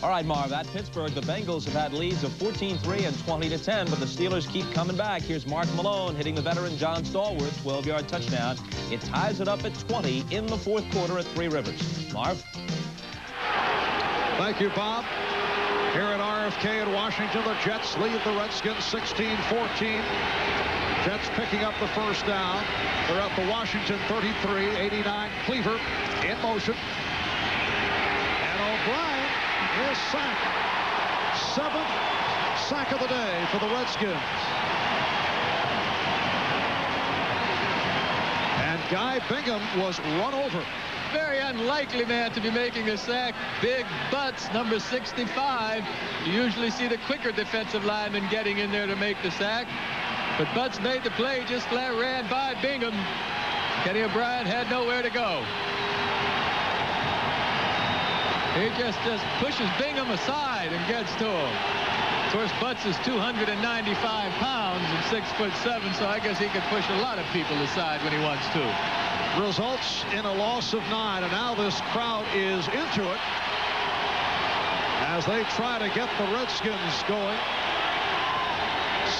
All right, Marv, at Pittsburgh, the Bengals have had leads of 14-3 and 20-10, but the Steelers keep coming back. Here's Mark Malone hitting the veteran John Stallworth, 12-yard touchdown. It ties it up at 20 in the fourth quarter at Three Rivers. Marv? Thank you, Bob. Here at RFK in Washington, the Jets lead the Redskins 16-14. Jets picking up the first down. They're at the Washington 33, 89. Cleaver in motion. And O'Brien is sacked. 7th sack of the day for the Redskins. And Guy Bingham was run over. Very unlikely man to be making a sack. Big Butts, number 65. You usually see the quicker defensive lineman getting in there to make the sack. But Butts made the play, just ran by Bingham. Kenny O'Brien had nowhere to go. He just pushes Bingham aside and gets to him. Of course, Butts is 295 pounds and 6'7", so I guess he could push a lot of people aside when he wants to. Results in a loss of 9, and now this crowd is into it as they try to get the Redskins going.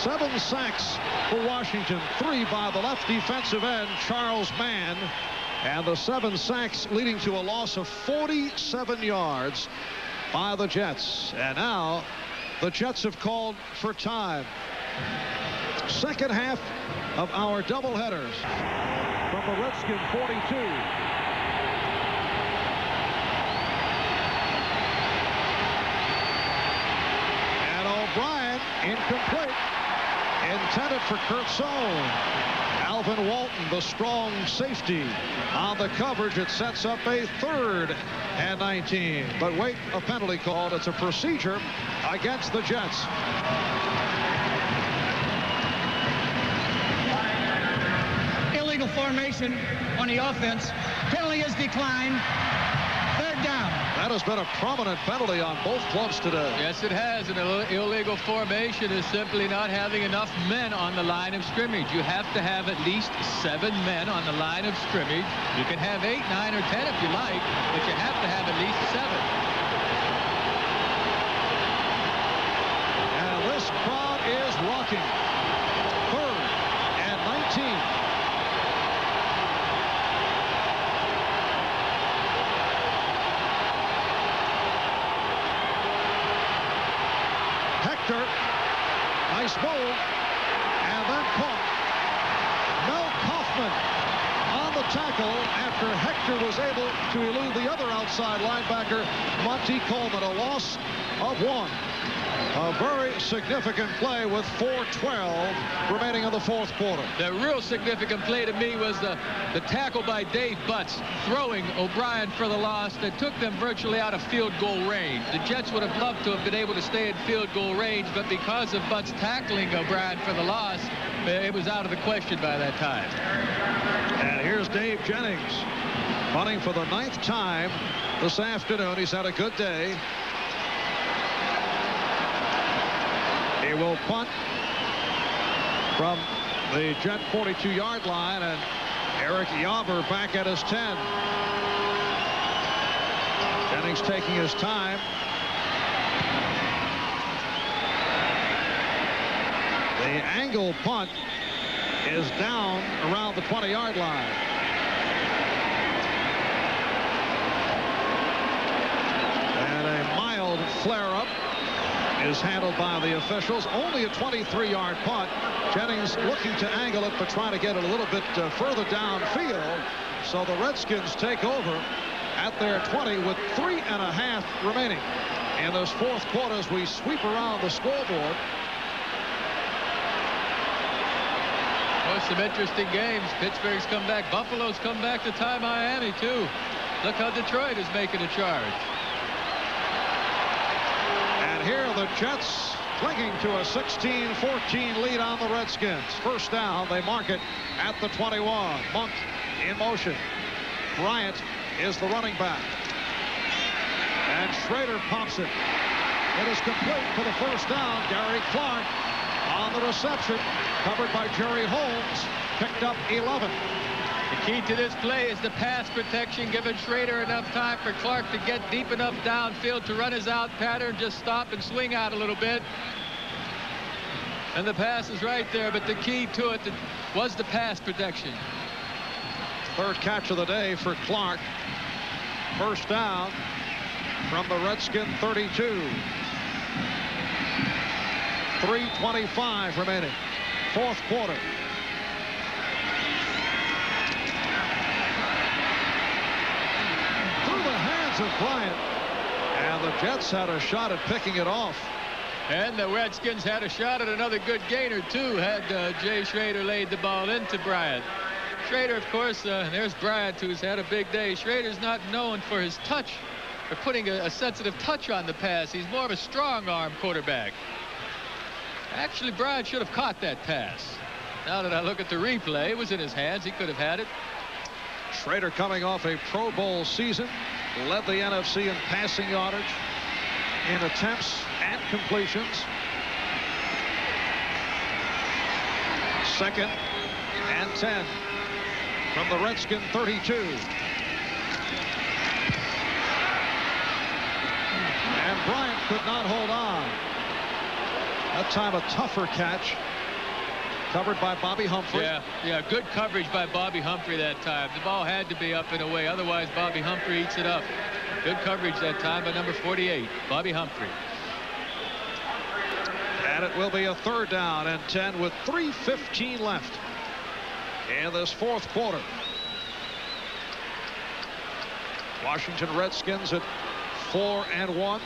7 sacks for Washington, 3 by the left defensive end, Charles Mann, and the 7 sacks leading to a loss of 47 yards by the Jets. And now the Jets have called for time. Second half of our doubleheaders. From the Redskin 42. And O'Brien incomplete. Intended for Kurtzone. Alvin Walton, the strong safety, on the coverage. It sets up a 3rd and 19. But wait, a penalty called. It's a procedure against the Jets. Illegal formation on the offense. Penalty is declined. 3rd down. That has been a prominent penalty on both clubs today. Yes, it has. An illegal formation is simply not having enough men on the line of scrimmage. You have to have at least 7 men on the line of scrimmage. You can have 8, 9, or 10 if you like, but you have to have at least 7. And this crowd is rocking. 3rd and 19. Nice move, and then caught. Mel Kaufman on the tackle after Hector was able to elude the other outside linebacker, Monty Coleman. A loss of 1. A very significant play with 4:12 remaining in the fourth quarter. The real significant play to me was the tackle by Dave Butts, throwing O'Brien for the loss that took them virtually out of field goal range. The Jets would have loved to have been able to stay in field goal range, but because of Butts tackling O'Brien for the loss, it was out of the question by that time. And here's Dave Jennings punting for the 9th time this afternoon. He's had a good day. He will punt from the Jet 42-yard line, and Eric Yauber back at his 10. Jennings taking his time. The angle punt is down around the 20-yard line. And a mild flare-up is handled by the officials. Only a 23-yard punt. Jennings looking to angle it, but trying to get it a little bit further downfield. So the Redskins take over at their 20 with 3.5 remaining in this fourth quarter as we sweep around the scoreboard. Oh, some interesting games. Pittsburgh's come back. Buffalo's come back to tie Miami, too. Look how Detroit is making a charge. And here are the Jets clinging to a 16-14 lead on the Redskins. First down, they mark it at the 21. Monk in motion. Bryant is the running back. And Schrader pops it. It is complete for the first down. Gary Clark on the reception, covered by Jerry Holmes, picked up 11. The key to this play is the pass protection, giving Schrader enough time for Clark to get deep enough downfield to run his out pattern, just stop and swing out a little bit. And the pass is right there, but the key to it was the pass protection. Third catch of the day for Clark. First down from the Redskin 32. 3:25 remaining. Fourth quarter. Through the hands of Bryant. And the Jets had a shot at picking it off. And the Redskins had a shot at another good gainer, too, had Jay Schrader laid the ball into Bryant. Schrader, of course, there's Bryant, who's had a big day. Schrader's not known for his touch, for putting a sensitive touch on the pass. He's more of a strong-arm quarterback. Actually, Bryant should have caught that pass. Now that I look at the replay, it was in his hands. He could have had it. Schrader coming off a Pro Bowl season, led the NFC in passing yardage, in attempts and completions. Second and 10 from the Redskin 32. And Bryant could not hold on. That time a tougher catch. Covered by Bobby Humphrey. Yeah, good coverage by Bobby Humphrey that time. The ball had to be up and away. Otherwise, Bobby Humphrey eats it up. Good coverage that time by number 48, Bobby Humphrey. And it will be a third down and 10 with 3:15 left in this fourth quarter. Washington Redskins at 4-1.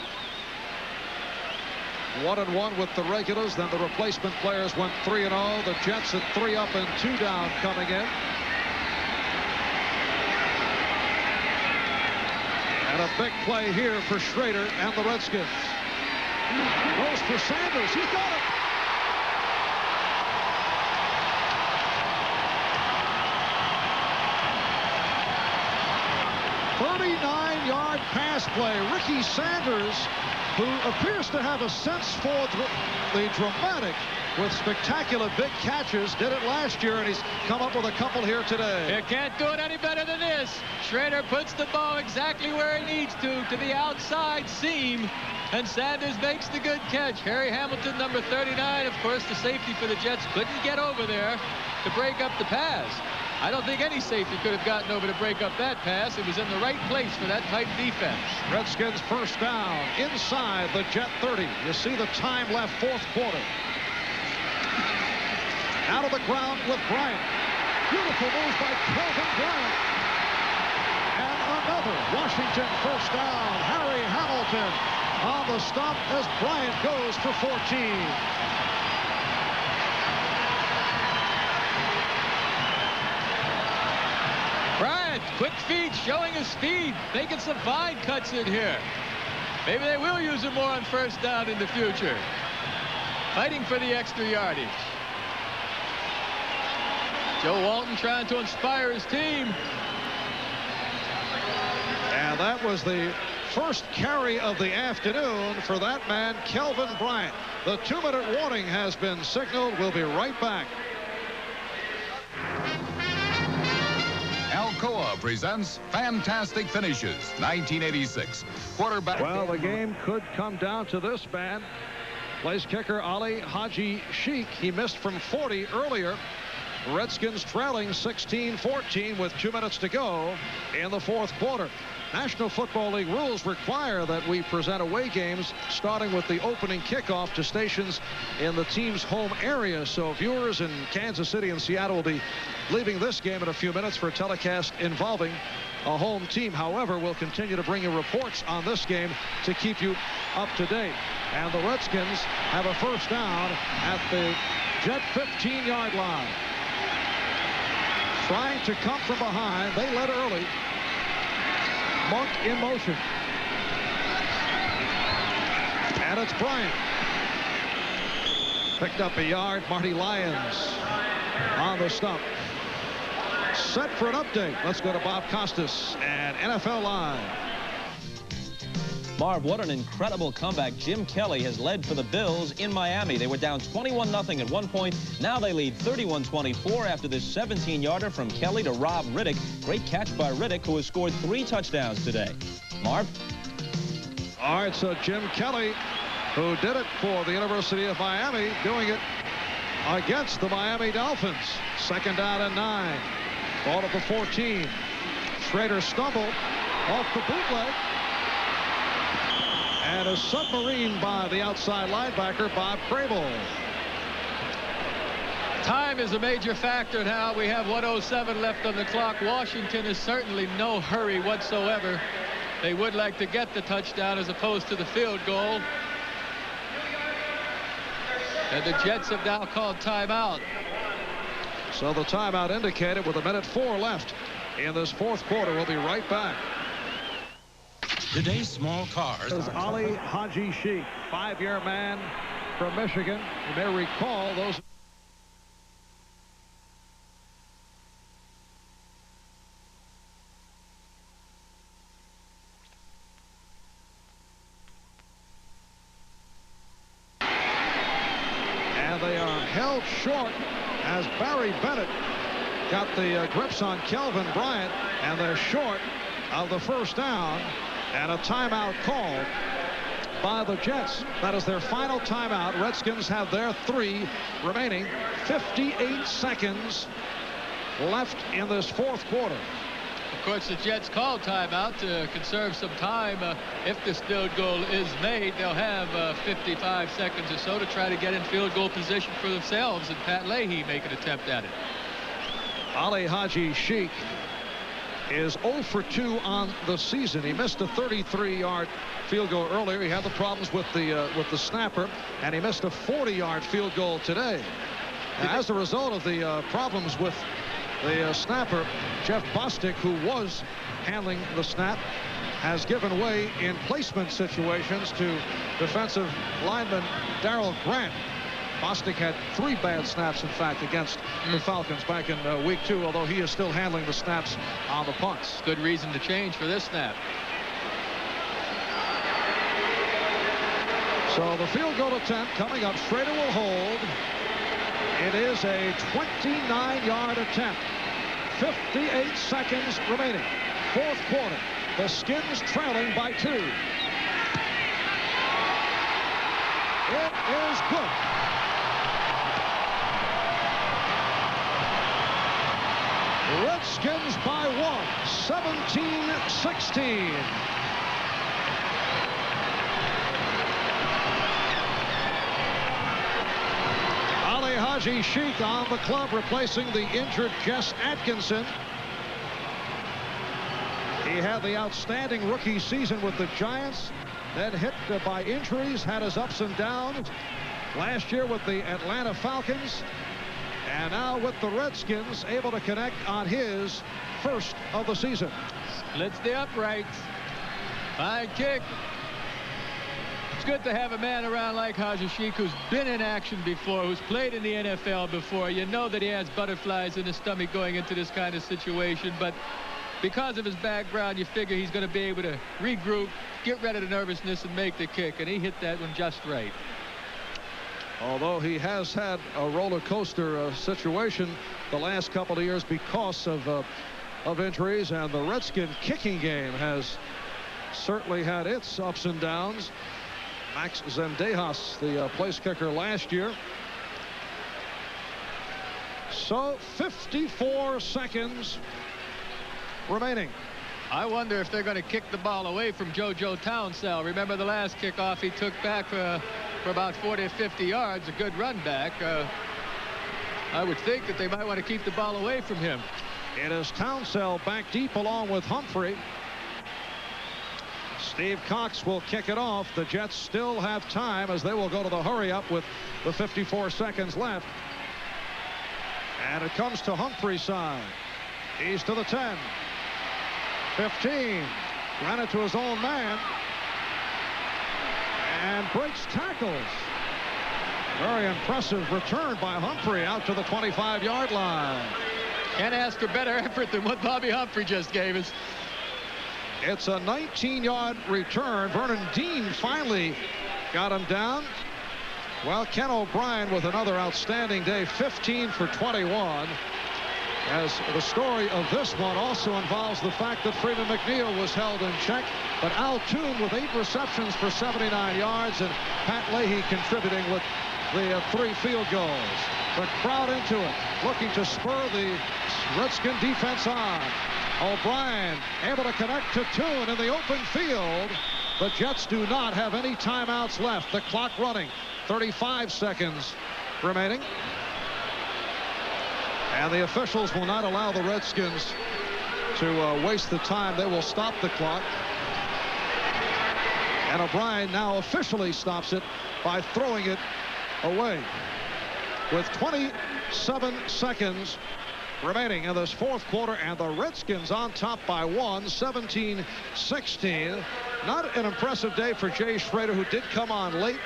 1-1 with the regulars. Then the replacement players went 3-0. The Jets at 3 up and 2 down coming in. And a big play here for Schrader and the Redskins. Goes for Sanders. He's got it. "39-yard pass play." Ricky Sanders, who appears to have a sense for the dramatic with spectacular big catches, did it last year, and he's come up with a couple here today. You can't do it any better than this. Schrader puts the ball exactly where he needs to the outside seam, and Sanders makes the good catch. Harry Hamilton, number 39, of course, the safety for the Jets, couldn't get over there to break up the pass. I don't think any safety could have gotten over to break up that pass. It was in the right place for that type defense. Redskins first down inside the Jet 30. You see the time left, fourth quarter. Out of the ground with Bryant. Beautiful move by Kelvin Bryant. And another Washington first down. Harry Hamilton on the stop as Bryant goes for 14. Bryant, quick feet, showing his speed, making some fine cuts in here. Maybe they will use him more on first down in the future. Fighting for the extra yardage. Joe Walton trying to inspire his team. And that was the first carry of the afternoon for that man, Kelvin Bryant. The 2-minute warning has been signaled. We'll be right back. Alcoa presents Fantastic Finishes, 1986. Quarterback. Well, the game could come down to this man. Place kicker Ali Haji Sheikh. He missed from 40 earlier. Redskins trailing 16-14 with 2 minutes to go in the fourth quarter. National Football League rules require that we present away games starting with the opening kickoff to stations in the team's home area. So viewers in Kansas City and Seattle will be leaving this game in a few minutes for a telecast involving a home team. However, we'll continue to bring you reports on this game to keep you up to date. And the Redskins have a first down at the Jet 15-yard line. Trying to come from behind. They led early. Monk in motion. And it's Bryant. Picked up a yard. Marty Lyons on the stump. Set for an update. Let's go to Bob Costas and NFL Live. Marv, what an incredible comeback. Jim Kelly has led for the Bills in Miami. They were down 21-0 at one point. Now they lead 31-24 after this 17-yarder from Kelly to Rob Riddick. Great catch by Riddick, who has scored 3 touchdowns today. Marv? All right, so Jim Kelly, who did it for the University of Miami, doing it against the Miami Dolphins. 2nd down and 9. Ball at the 14. Schrader stumbled off the bootleg. And a submarine by the outside linebacker, Bob Crable. Time is a major factor now. We have 1:07 left on the clock. Washington is certainly no hurry whatsoever. They would like to get the touchdown as opposed to the field goal. And the Jets have now called timeout. So the timeout indicated with 1:04 left in this 4th quarter. We'll be right back. Today's small cars. This is Ali Haji Sheikh, 5-year man from Michigan. You may recall those. And they are held short as Barry Bennett got the grips on Kelvin Bryant, and they're short of the 1st down. And a timeout called by the Jets. That is their final timeout. Redskins have their 3 remaining. 58 seconds left in this 4th quarter. Of course, the Jets called timeout to conserve some time. If this field goal is made, they'll have 55 seconds or so to try to get in field goal position for themselves, and Pat Leahy make an attempt at it. Ali Haji Sheikh is 0 for 2 on the season. He missed a 33-yard field goal earlier. He had the problems with the snapper, and he missed a 40-yard field goal today. And as a result of the problems with the snapper, Jeff Bostic, who was handling the snap, has given way in placement situations to defensive lineman Darrell Grant. Bostic had 3 bad snaps, in fact, against the Falcons back in week 2, although he is still handling the snaps on the punts. Good reason to change for this snap. So the field goal attempt coming up. Schrader will hold. It is a 29-yard attempt. 58 seconds remaining. 4th quarter. The Skins trailing by 2. It is good. Redskins by 1, 17-16. Ali Haji Sheikh on the club, replacing the injured Jess Atkinson. He had the outstanding rookie season with the Giants, then hit by injuries, had his ups and downs. Last year with the Atlanta Falcons. And now with the Redskins, able to connect on his 1st of the season. Splits the uprights. Fine kick. It's good to have a man around like Haji Sheikh, who's been in action before, who's played in the NFL before. You know that he has butterflies in his stomach going into this kind of situation, but because of his background, you figure he's going to be able to regroup, get rid of the nervousness, and make the kick, and he hit that one just right. Although he has had a roller coaster situation the last couple of years because of injuries, and the Redskin kicking game has certainly had its ups and downs. Max Zendejas, the place kicker last year. So 54 seconds remaining. I wonder if they're going to kick the ball away from JoJo Townsell. Remember the last kickoff he took back for about 40 or 50 yards, a good run back. I would think that they might want to keep the ball away from him. It is Townsell back deep along with Humphrey. Steve Cox will kick it off. The Jets still have time as they will go to the hurry up with the 54 seconds left. And it comes to Humphrey's side. He's to the 10. 15. Ran it to his own man. And breaks tackles. Very impressive return by Humphrey out to the 25-yard line. Can't ask for better effort than what Bobby Humphrey just gave us. It's a 19-yard return. Vernon Dean finally got him down. Well, Ken O'Brien with another outstanding day, 15 for 21. As the story of this one also involves the fact that Freeman McNeil was held in check, but Al Toon with 8 receptions for 79 yards, and Pat Leahy contributing with the 3 field goals. The crowd into it, looking to spur the Redskin defense on. O'Brien able to connect to Toon in the open field. The Jets do not have any timeouts left. The clock running. 35 seconds remaining. And the officials will not allow the Redskins to waste the time. They will stop the clock. And O'Brien now officially stops it by throwing it away. With 27 seconds remaining in this fourth quarter, and the Redskins on top by 1, 17-16. Not an impressive day for Jay Schrader, who did come on late.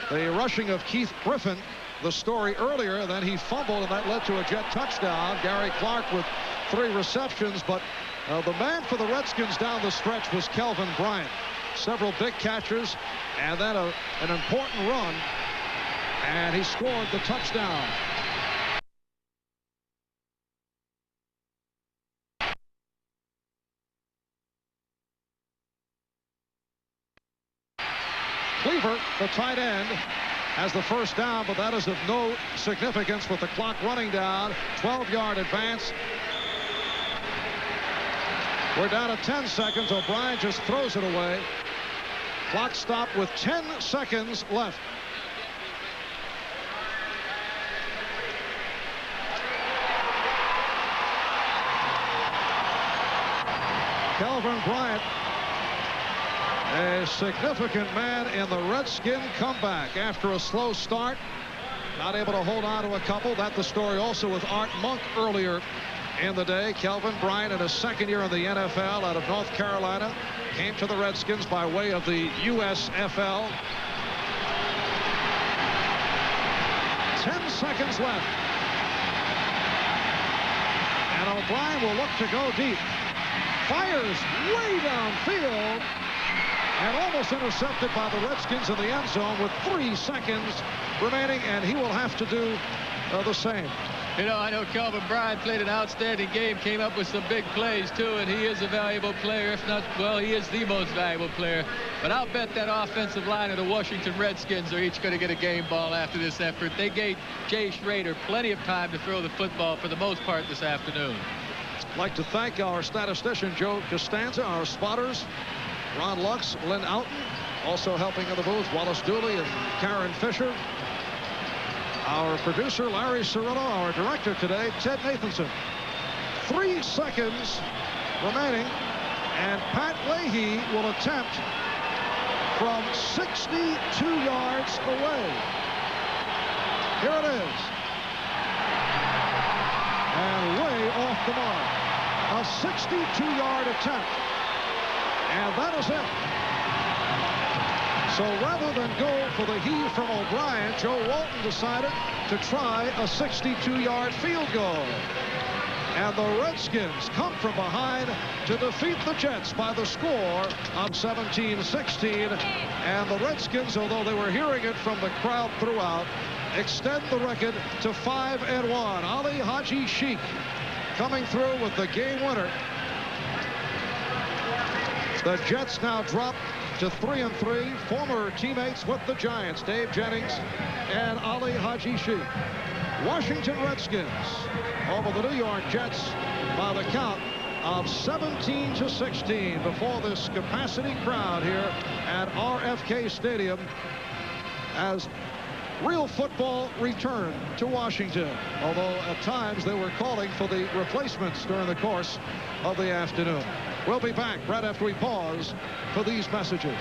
The rushing of Keith Griffin, the story earlier, then he fumbled, and that led to a Jet touchdown. Gary Clark with 3 receptions, but the man for the Redskins down the stretch was Kelvin Bryant. Several big catches, and then an important run, and he scored the touchdown. Cleaver, the tight end, has the first down, but that is of no significance with the clock running down. 12-yard advance. We're down to 10 seconds. O'Brien just throws it away. Clock stopped with 10 seconds left. Kelvin Bryant, a significant man in the Redskin comeback after a slow start. Not able to hold on to a couple. That's the story also with Art Monk earlier in the day. Kelvin Bryant in his second year in the NFL out of North Carolina. Came to the Redskins by way of the USFL. 10 seconds left. And O'Brien will look to go deep. Fires way downfield. And almost intercepted by the Redskins in the end zone with 3 seconds remaining, and he will have to do the same. You know, I know Kelvin Bryant played an outstanding game, came up with some big plays, too, and he is a valuable player. If not, well, he is the most valuable player. But I'll bet that offensive line of the Washington Redskins are each going to get a game ball after this effort. They gave Jay Schrader plenty of time to throw the football for the most part this afternoon. I'd like to thank our statistician, Joe Costanza, our spotters, Ron Lux, Lynn Oughton, also helping in the booth, Wallace Dooley and Karen Fisher. Our producer, Larry Cirillo. Our director today, Ted Nathanson. 3 seconds remaining, and Pat Leahy will attempt from 62 yards away. Here it is. And way off the mark. A 62-yard attempt. And that is it. So rather than go for the heave from O'Brien, Joe Walton decided to try a 62-yard field goal. And the Redskins come from behind to defeat the Jets by the score of 17-16. And the Redskins, although they were hearing it from the crowd throughout, extend the record to 5-1. Ali Haji Sheikh coming through with the game winner. The Jets now drop to 3-3. Former teammates with the Giants, Dave Jennings and Ali Haji Sheikh. Washington Redskins over the New York Jets by the count of 17-16 before this capacity crowd here at RFK Stadium as real football returned to Washington, although at times they were calling for the replacements during the course of the afternoon. We'll be back right after we pause for these messages.